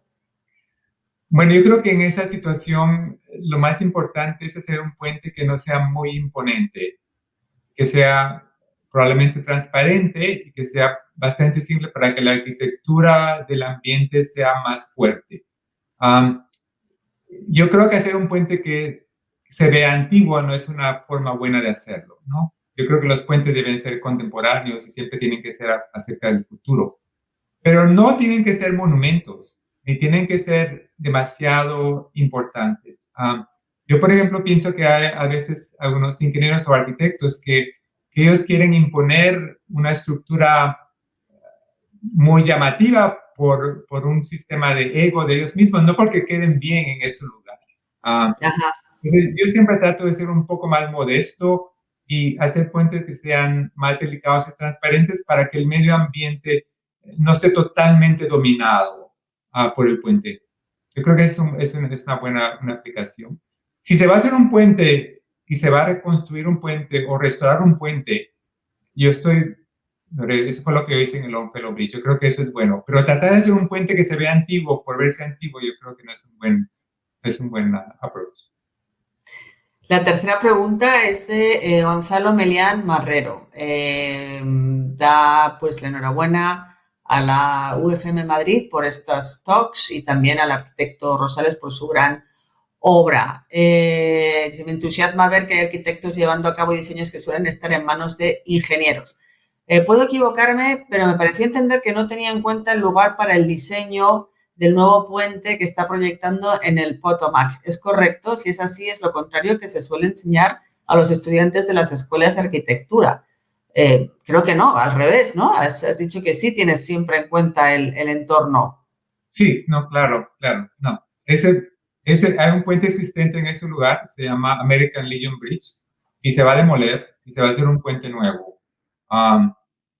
Speaker 9: Bueno, yo creo que en esa situación lo más importante es hacer un puente que no sea muy imponente, que sea probablemente transparente y que sea bastante simple para que la arquitectura del ambiente sea más fuerte. Yo creo que hacer un puente que se vea antiguo no es una forma buena de hacerlo, ¿no? Yo creo que los puentes deben ser contemporáneos y siempre tienen que ser acerca del futuro. Pero no tienen que ser monumentos, ni tienen que ser demasiado importantes. Yo, por ejemplo, pienso que hay a veces algunos ingenieros o arquitectos que ellos quieren imponer una estructura muy llamativa por un sistema de ego de ellos mismos, no porque queden bien en ese lugar. Yo siempre trato de ser un poco más modesto y hacer puentes que sean más delicados y transparentes para que el medio ambiente no esté totalmente dominado por el puente. Yo creo que es una buena aplicación. Si se va a hacer un puente y se va a reconstruir un puente o restaurar un puente, eso fue lo que yo hice en el Longfellow Bridge. Yo creo que eso es bueno. Pero tratar de hacer un puente que se vea antiguo por verse antiguo, yo creo que no es un buen approach.
Speaker 8: La tercera pregunta es de Gonzalo Melián Marrero. Da pues la enhorabuena a la UFM Madrid por estas talks y también al arquitecto Rosales por su gran obra. Me entusiasma ver que hay arquitectos llevando a cabo diseños que suelen estar en manos de ingenieros. Puedo equivocarme, pero me pareció entender que no tenía en cuenta el lugar para el diseño del nuevo puente que está proyectando en el Potomac. ¿Es correcto? Si es así, es lo contrario que se suele enseñar a los estudiantes de las escuelas de arquitectura. Creo que no, al revés, ¿no? Has dicho que sí tienes siempre en cuenta el entorno.
Speaker 9: Sí, no, claro, no. Hay un puente existente en ese lugar, se llama American Legion Bridge, y se va a demoler y se va a hacer un puente nuevo.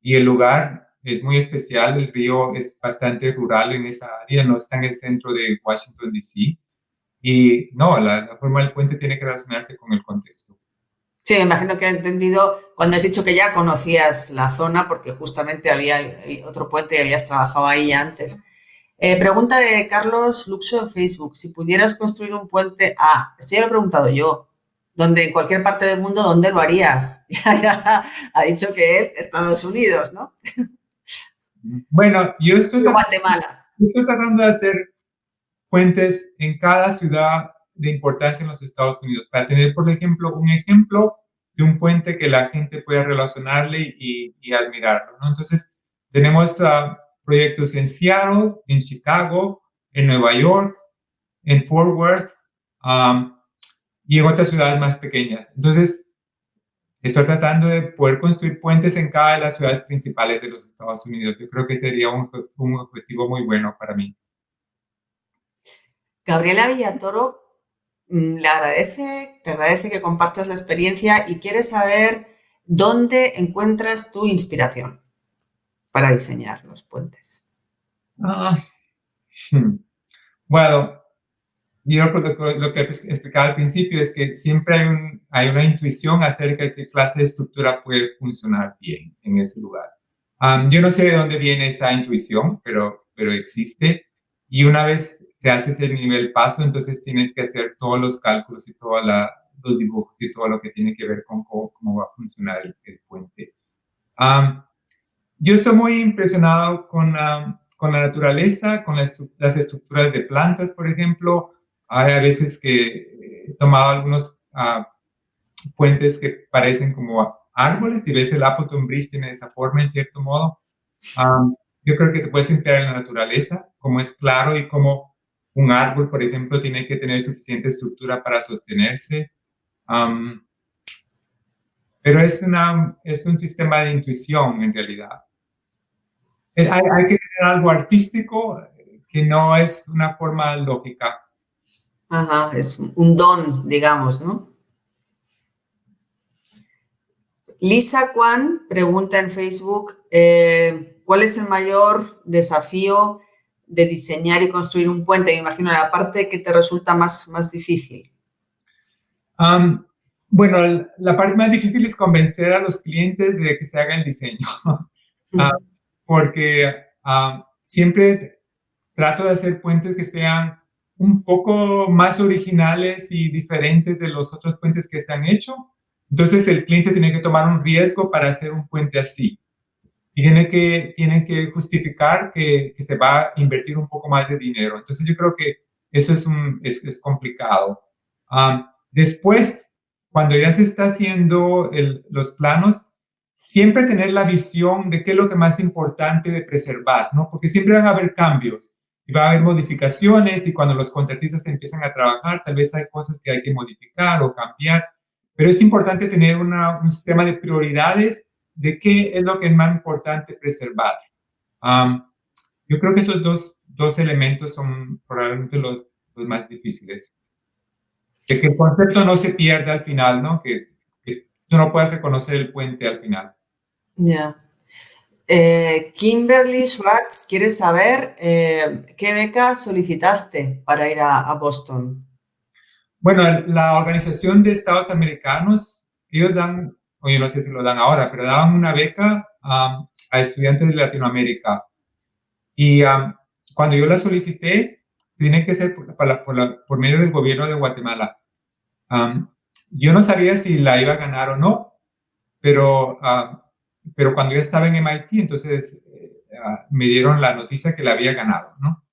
Speaker 9: Y el lugar es muy especial, el río es bastante rural en esa área, no está en el centro de Washington, D.C. Y no, la forma del puente tiene que relacionarse con el contexto.
Speaker 8: Sí, me imagino que he entendido cuando has dicho que ya conocías la zona porque justamente había otro puente y habías trabajado ahí ya antes. Pregunta de Carlos Luxo en Facebook. Si pudieras construir un puente... esto ya lo he preguntado yo. En cualquier parte del mundo, ¿dónde lo harías? Ya ha dicho que él, Estados Unidos, ¿no?
Speaker 9: Bueno, yo estoy
Speaker 8: Guatemala.
Speaker 9: tratando de hacer puentes en cada ciudad de importancia en los Estados Unidos, para tener, por ejemplo, un ejemplo de un puente que la gente pueda relacionarle y admirarlo, ¿no? Entonces, tenemos proyectos en Seattle, en Chicago, en Nueva York, en Fort Worth y en otras ciudades más pequeñas. Entonces, estoy tratando de poder construir puentes en cada de las ciudades principales de los Estados Unidos. Yo creo que sería un objetivo muy bueno para mí.
Speaker 8: Gabriela Villatoro te agradece que compartas la experiencia y quiere saber dónde encuentras tu inspiración para diseñar los puentes.
Speaker 9: Bueno, yo lo que explicaba al principio es que siempre hay una intuición acerca de qué clase de estructura puede funcionar bien en ese lugar. Yo no sé de dónde viene esa intuición, pero existe. Y una vez se hace ese nivel paso, entonces tienes que hacer todos los cálculos y todos los dibujos y todo lo que tiene que ver con cómo va a funcionar el puente. Yo estoy muy impresionado con la naturaleza, con las estructuras de plantas, por ejemplo. Hay a veces que he tomado algunos puentes que parecen como árboles y ves el Appleton Bridge tiene esa forma en cierto modo. Yo creo que te puedes inspirar en la naturaleza, como es claro y como un árbol, por ejemplo, tiene que tener suficiente estructura para sostenerse. Pero es un sistema de intuición en realidad. Hay que tener algo artístico que no es una forma lógica.
Speaker 8: Ajá, es un don, digamos, ¿no? Lisa Kwan pregunta en Facebook, ¿cuál es el mayor desafío de diseñar y construir un puente? Me imagino la parte que te resulta más difícil.
Speaker 9: Bueno, la parte más difícil es convencer a los clientes de que se haga el diseño. Porque siempre trato de hacer puentes que sean un poco más originales y diferentes de los otros puentes que se han hecho. Entonces, el cliente tiene que tomar un riesgo para hacer un puente así. Y tienen que justificar que se va a invertir un poco más de dinero. Entonces, yo creo que eso es complicado. Después, cuando ya se está haciendo los planos, siempre tener la visión de qué es lo que más importante de preservar, ¿no? Porque siempre van a haber cambios y va a haber modificaciones y cuando los contratistas empiezan a trabajar, tal vez hay cosas que hay que modificar o cambiar, pero es importante tener un sistema de prioridades de qué es lo que es más importante preservar. Yo creo que esos dos elementos son probablemente los más difíciles. De que el concepto no se pierda al final, ¿no? Que tú no puedas reconocer el puente al final.
Speaker 8: Ya. Kimberly Schwartz quiere saber qué beca solicitaste para ir a Boston.
Speaker 9: Bueno, la Organización de Estados Americanos, ellos dan, o yo no sé si lo dan ahora, pero daban una beca a estudiantes de Latinoamérica. Y cuando yo la solicité, tiene que ser por medio del gobierno de Guatemala. Yo no sabía si la iba a ganar o no, pero cuando yo estaba en MIT, entonces me dieron la noticia que la había ganado, ¿no?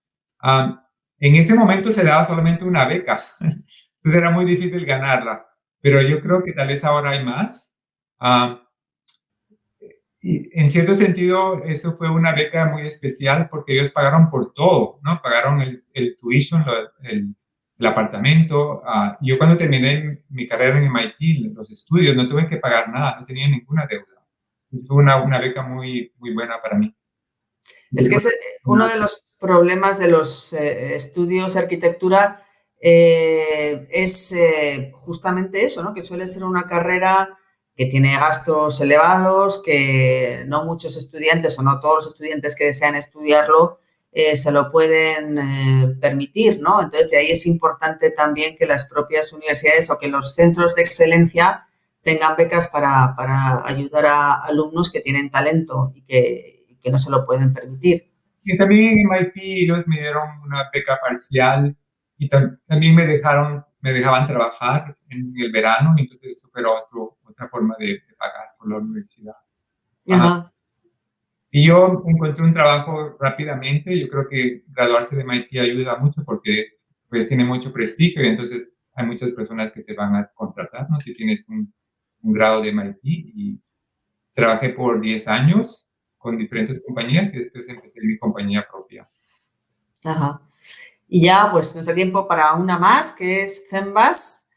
Speaker 9: En ese momento se daba solamente una beca, entonces era muy difícil ganarla, pero yo creo que tal vez ahora hay más. Y en cierto sentido, eso fue una beca muy especial porque ellos pagaron por todo, ¿no? Pagaron el tuition, el apartamento. Yo cuando terminé mi carrera en MIT, los estudios, no tuve que pagar nada, no tenía ninguna deuda. Entonces fue una beca muy, muy buena para mí.
Speaker 8: Es que uno de los problemas de los estudios de arquitectura es justamente eso, ¿no? Que suele ser una carrera que tiene gastos elevados, que no muchos estudiantes o no todos los estudiantes que desean estudiarlo se lo pueden permitir, ¿no? Entonces, ahí es importante también que las propias universidades o que los centros de excelencia tengan becas para ayudar a alumnos que tienen talento y que no se lo pueden permitir.
Speaker 9: Y también en MIT ellos me dieron una beca parcial y también me dejaban trabajar en el verano, y entonces eso era otra forma de pagar por la universidad.
Speaker 8: Ajá.
Speaker 9: Y yo encontré un trabajo rápidamente. Yo creo que graduarse de MIT ayuda mucho porque pues tiene mucho prestigio y entonces hay muchas personas que te van a contratar, ¿no? Si tienes un grado de MIT. Y trabajé por 10 años con diferentes compañías y después empecé mi compañía propia.
Speaker 8: Ajá. Y ya pues nos da tiempo para una más, que es Zenbas.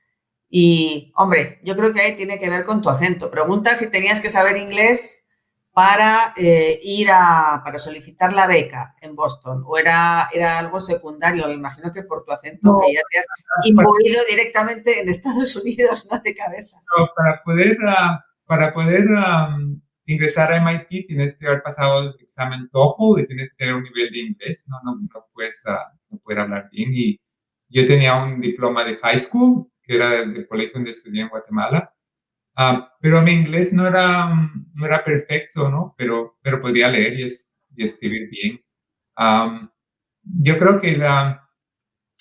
Speaker 8: Y, hombre, yo creo que ahí tiene que ver con tu acento. Pregunta si tenías que saber inglés para para solicitar la beca en Boston, o era algo secundario. Me imagino que por tu acento,
Speaker 9: No,
Speaker 8: que ya te has imbuido directamente en Estados Unidos, no de cabeza.
Speaker 9: No, para poder ingresar a MIT tienes que haber pasado el examen TOEFL y tienes que tener un nivel de inglés, no puedes no poder hablar bien. Y yo tenía un diploma de high school, que era del colegio donde estudié en Guatemala, pero mi inglés no era perfecto, ¿no? Pero podía leer y escribir bien. Yo creo que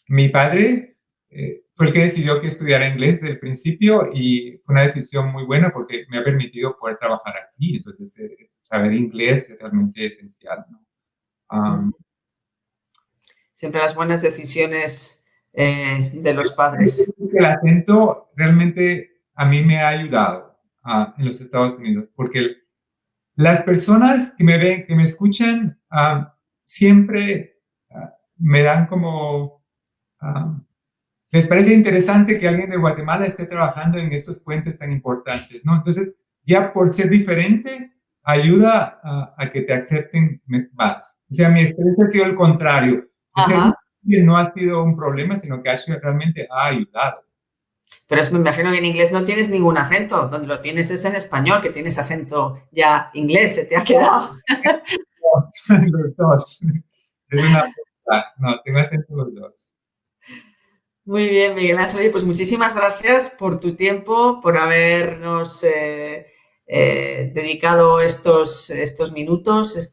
Speaker 9: mi padre fue el que decidió que estudiara inglés desde el principio, y fue una decisión muy buena porque me ha permitido poder trabajar aquí. Entonces, saber inglés es realmente esencial, ¿no?
Speaker 8: Siempre las buenas decisiones de los padres.
Speaker 9: El acento realmente a mí me ha ayudado en los Estados Unidos, porque las personas que me ven, que me escuchan, siempre me dan como... les parece interesante que alguien de Guatemala esté trabajando en estos puentes tan importantes, ¿no? Entonces, ya por ser diferente, ayuda a que te acepten más. O sea, mi experiencia ha sido el contrario. No ha sido un problema, sino que realmente ha ayudado.
Speaker 8: Pero me imagino que en inglés no tienes ningún acento. Donde lo tienes es en español, que tienes acento ya inglés, se te ha quedado.
Speaker 9: Los dos. Es una verdad. No, tengo acento los dos.
Speaker 8: Muy bien, Miguel Ángel. Pues muchísimas gracias por tu tiempo, por habernos dedicado estos minutos,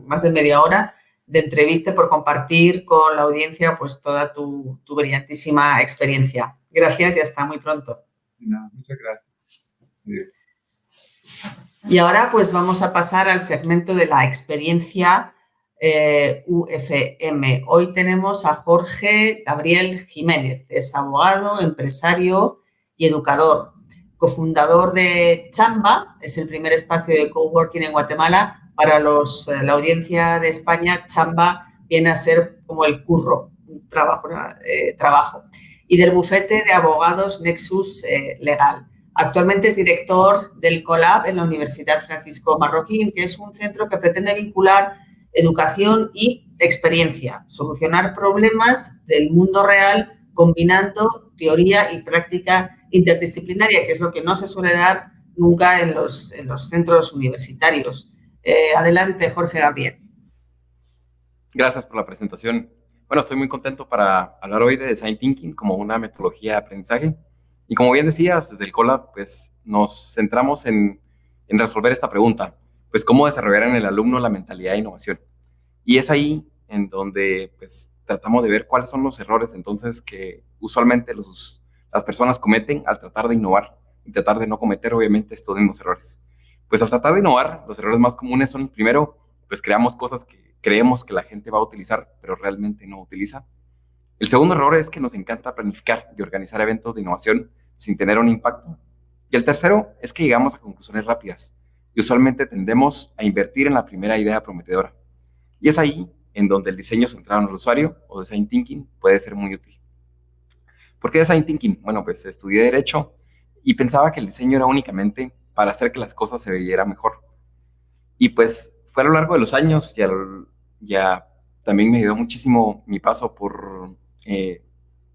Speaker 8: más de media hora de entrevista, por compartir con la audiencia pues toda tu brillantísima experiencia. Gracias y hasta muy pronto.
Speaker 9: No, muchas gracias.
Speaker 8: Y ahora pues vamos a pasar al segmento de la experiencia UFM. Hoy tenemos a Jorge Gabriel Jiménez. Es abogado, empresario y educador, cofundador de Chamba. Es el primer espacio de coworking en Guatemala. Para la audiencia de España, Chamba viene a ser como el curro, un trabajo. Y del bufete de abogados Nexus Legal. Actualmente es director del COLAB en la Universidad Francisco Marroquín, que es un centro que pretende vincular educación y experiencia, solucionar problemas del mundo real combinando teoría y práctica interdisciplinaria, que es lo que no se suele dar nunca en los centros universitarios. Adelante, Jorge Gabriel.
Speaker 10: Gracias por la presentación. Bueno, estoy muy contento para hablar hoy de Design Thinking como una metodología de aprendizaje. Y como bien decías, desde el COLAB, pues nos centramos en resolver esta pregunta, pues cómo desarrollar en el alumno la mentalidad de innovación. Y es ahí en donde pues tratamos de ver cuáles son los errores entonces que usualmente las personas cometen al tratar de innovar y tratar de no cometer obviamente estos mismos errores. Pues al tratar de innovar, los errores más comunes son, primero, pues creamos cosas que creemos que la gente va a utilizar, pero realmente no utiliza. El segundo error es que nos encanta planificar y organizar eventos de innovación sin tener un impacto. Y el tercero es que llegamos a conclusiones rápidas y usualmente tendemos a invertir en la primera idea prometedora. Y es ahí en donde el diseño centrado en el usuario o Design Thinking puede ser muy útil. ¿Por qué Design Thinking? Bueno, pues estudié Derecho y pensaba que el diseño era únicamente para hacer que las cosas se vieran mejor. Y pues fue a lo largo de los años, ya también me ayudó muchísimo mi paso por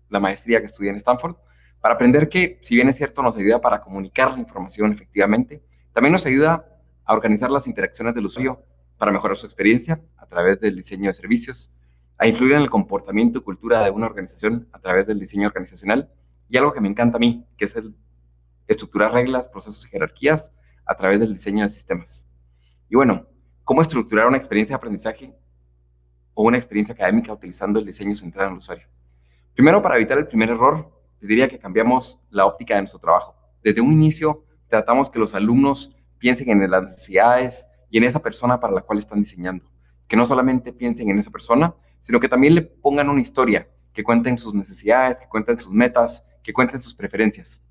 Speaker 10: la maestría que estudié en Stanford, para aprender que, si bien es cierto, nos ayuda para comunicar la información efectivamente, también nos ayuda a organizar las interacciones del usuario para mejorar su experiencia a través del diseño de servicios, a influir en el comportamiento y cultura de una organización a través del diseño organizacional, y algo que me encanta a mí, que es estructurar reglas, procesos y jerarquías a través del diseño de sistemas. Y bueno, ¿cómo estructurar una experiencia de aprendizaje o una experiencia académica utilizando el diseño centrado en el usuario? Primero, para evitar el primer error, les diría que cambiamos la óptica de nuestro trabajo. Desde un inicio, tratamos que los alumnos piensen en las necesidades y en esa persona para la cual están diseñando. Que no solamente piensen en esa persona, sino que también le pongan una historia, que cuenten sus necesidades, que cuenten sus metas, que cuenten sus preferencias.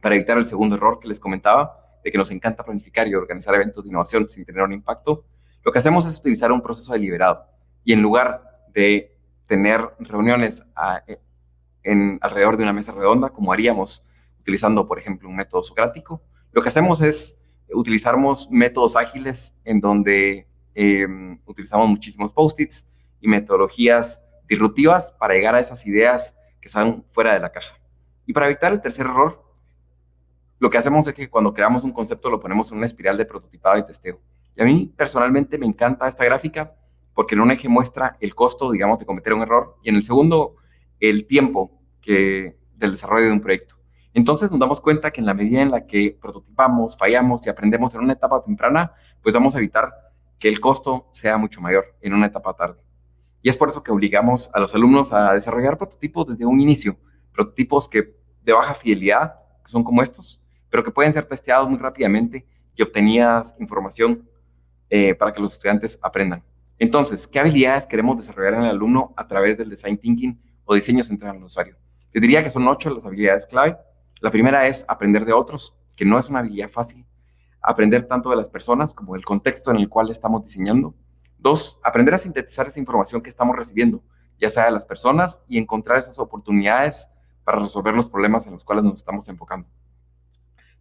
Speaker 10: Para evitar el segundo error que les comentaba, de que nos encanta planificar y organizar eventos de innovación sin tener un impacto, lo que hacemos es utilizar un proceso deliberado. Y en lugar de tener reuniones alrededor de una mesa redonda, como haríamos utilizando, por ejemplo, un método socrático, lo que hacemos es utilizamos métodos ágiles en donde utilizamos muchísimos post-its y metodologías disruptivas para llegar a esas ideas que están fuera de la caja. Y para evitar el tercer error, lo que hacemos es que cuando creamos un concepto lo ponemos en una espiral de prototipado y testeo. Y a mí personalmente me encanta esta gráfica porque en un eje muestra el costo, digamos, de cometer un error y en el segundo el tiempo del desarrollo de un proyecto. Entonces nos damos cuenta que en la medida en la que prototipamos, fallamos y aprendemos en una etapa temprana, pues vamos a evitar que el costo sea mucho mayor en una etapa tarde. Y es por eso que obligamos a los alumnos a desarrollar prototipos desde un inicio, prototipos de baja fidelidad, que son como estos, pero que pueden ser testeados muy rápidamente y obtenidas información para que los estudiantes aprendan. Entonces, ¿qué habilidades queremos desarrollar en el alumno a través del design thinking o diseño centrado en el usuario? Les diría que son 8 las habilidades clave. La primera es aprender de otros, que no es una habilidad fácil. Aprender tanto de las personas como del contexto en el cual estamos diseñando. 2, aprender a sintetizar esa información que estamos recibiendo, ya sea de las personas, y encontrar esas oportunidades para resolver los problemas en los cuales nos estamos enfocando.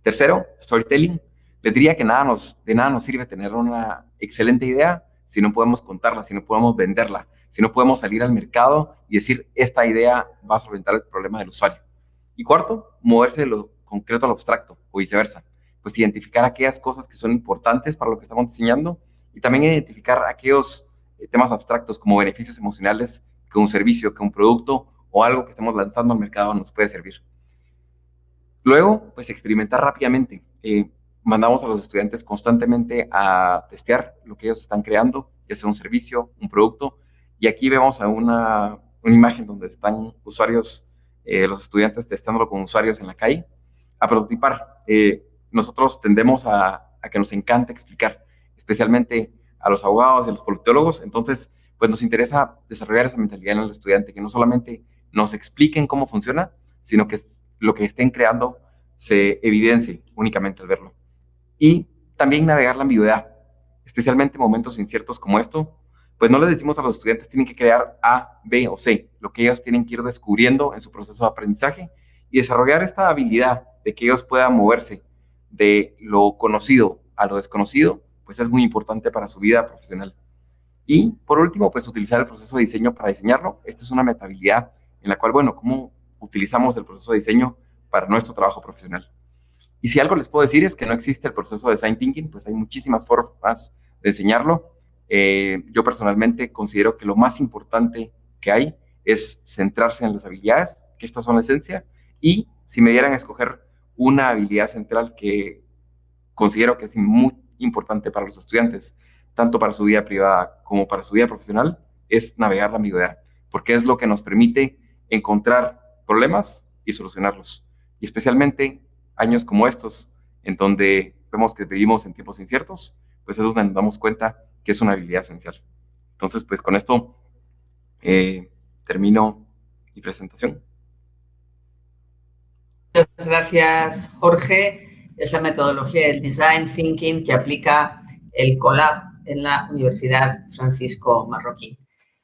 Speaker 10: Tercero, storytelling. Les diría que de nada nos sirve tener una excelente idea si no podemos contarla, si no podemos venderla, si no podemos salir al mercado y decir, esta idea va a solventar el problema del usuario. Y cuarto, moverse de lo concreto a lo abstracto, o viceversa. Pues identificar aquellas cosas que son importantes para lo que estamos diseñando y también identificar aquellos temas abstractos como beneficios emocionales que un servicio, que un producto o algo que estemos lanzando al mercado nos puede servir. Luego, pues experimentar rápidamente. Mandamos a los estudiantes constantemente a testear lo que ellos están creando, ya sea un servicio, un producto. Y aquí vemos a una imagen donde están usuarios, los estudiantes testándolo con usuarios en la calle, a prototipar. Nosotros tendemos a que nos encanta explicar, especialmente a los abogados y a los politólogos. Entonces, pues nos interesa desarrollar esa mentalidad en el estudiante, que no solamente nos expliquen cómo funciona, sino que lo que estén creando se evidencie únicamente al verlo. Y también navegar la ambigüedad, especialmente en momentos inciertos como esto, pues no les decimos a los estudiantes tienen que crear A, B o C, lo que ellos tienen que ir descubriendo en su proceso de aprendizaje y desarrollar esta habilidad de que ellos puedan moverse de lo conocido a lo desconocido, pues es muy importante para su vida profesional. Y por último, pues utilizar el proceso de diseño para diseñarlo. Esta es una metahabilidad en la cual, bueno, ¿cómo utilizamos el proceso de diseño para nuestro trabajo profesional? Y si algo les puedo decir es que no existe el proceso de design thinking, pues hay muchísimas formas de enseñarlo. Yo personalmente considero que lo más importante que hay es centrarse en las habilidades, que estas son la esencia, y si me dieran a escoger una habilidad central que considero que es muy importante para los estudiantes, tanto para su vida privada como para su vida profesional, es navegar la ambigüedad, porque es lo que nos permite encontrar problemas y solucionarlos. Y especialmente años como estos, en donde vemos que vivimos en tiempos inciertos, pues es donde nos damos cuenta que es una habilidad esencial. Entonces, pues con esto termino mi presentación.
Speaker 8: Muchas gracias, Jorge. Es la metodología del Design Thinking que aplica el COLAB en la Universidad Francisco Marroquín.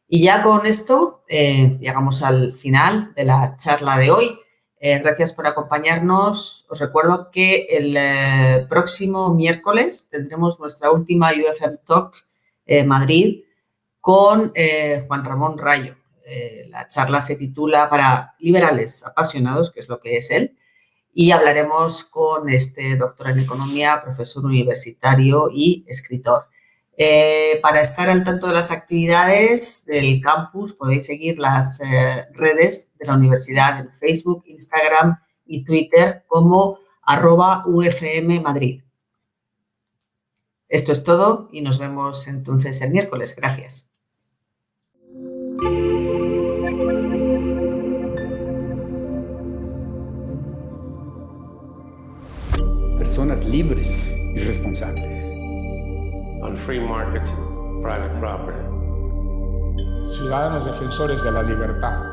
Speaker 8: Y ya con esto llegamos al final de la charla de hoy. Gracias por acompañarnos. Os recuerdo que el próximo miércoles tendremos nuestra última UFM Talk Madrid con Juan Ramón Rayo. La charla se titula Para liberales apasionados, que es lo que es él, y hablaremos con este doctor en economía, profesor universitario y escritor. Para estar al tanto de las actividades del campus podéis seguir las redes de la universidad en Facebook, Instagram y Twitter como @UFM Madrid. Esto es todo y nos vemos entonces el miércoles. Gracias.
Speaker 7: Personas libres y responsables.
Speaker 11: On free market, private property.
Speaker 12: Ciudadanos defensores de la libertad.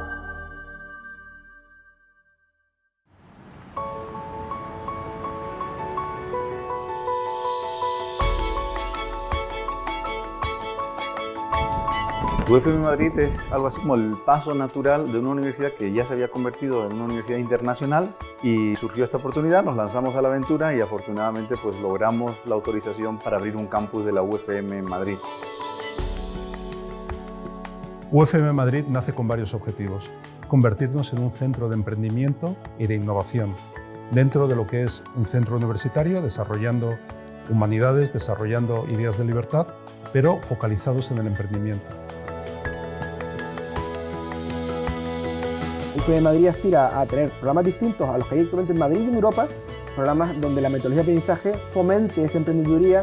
Speaker 1: UFM Madrid es algo así como el paso natural de una universidad que ya se había convertido en una universidad internacional y surgió esta oportunidad, nos lanzamos a la aventura y afortunadamente pues logramos la autorización para abrir un campus de la UFM en Madrid.
Speaker 2: UFM Madrid nace con varios objetivos. Convertirnos en un centro de emprendimiento y de innovación dentro de lo que es un centro universitario desarrollando humanidades, desarrollando ideas de libertad, pero focalizados en el emprendimiento.
Speaker 3: UFM Madrid aspira a tener programas distintos a los que hay actualmente en Madrid y en Europa, programas donde la metodología de aprendizaje fomente esa emprendeduría.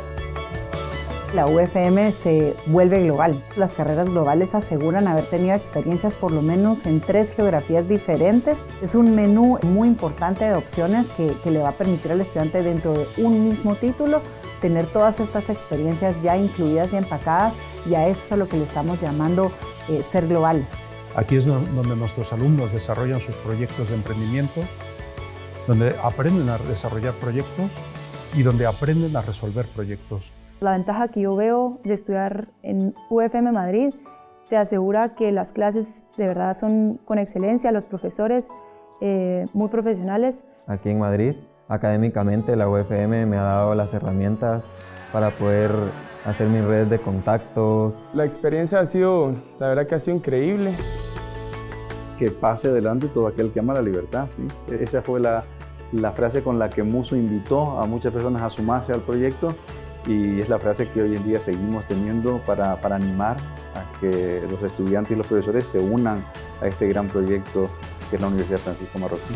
Speaker 4: La UFM se vuelve global. Las carreras globales aseguran haber tenido experiencias por lo menos en 3 geografías diferentes. Es un menú muy importante de opciones que le va a permitir al estudiante dentro de un mismo título tener todas estas experiencias ya incluidas y empacadas, y a eso es a lo que le estamos llamando ser globales.
Speaker 2: Aquí es donde nuestros alumnos desarrollan sus proyectos de emprendimiento, donde aprenden a desarrollar proyectos y donde aprenden a resolver proyectos.
Speaker 5: La ventaja que yo veo de estudiar en UFM Madrid te asegura que las clases de verdad son con excelencia, los profesores muy profesionales.
Speaker 6: Aquí en Madrid, académicamente, la UFM me ha dado las herramientas para poder hacer mi red de contactos.
Speaker 12: La experiencia la verdad que ha sido increíble.
Speaker 1: Que pase adelante todo aquel que ama la libertad, ¿sí? Esa fue la frase con la que Muso invitó a muchas personas a sumarse al proyecto y es la frase que hoy en día seguimos teniendo para animar a que los estudiantes y los profesores se unan a este gran proyecto que es la Universidad Francisco Marroquín.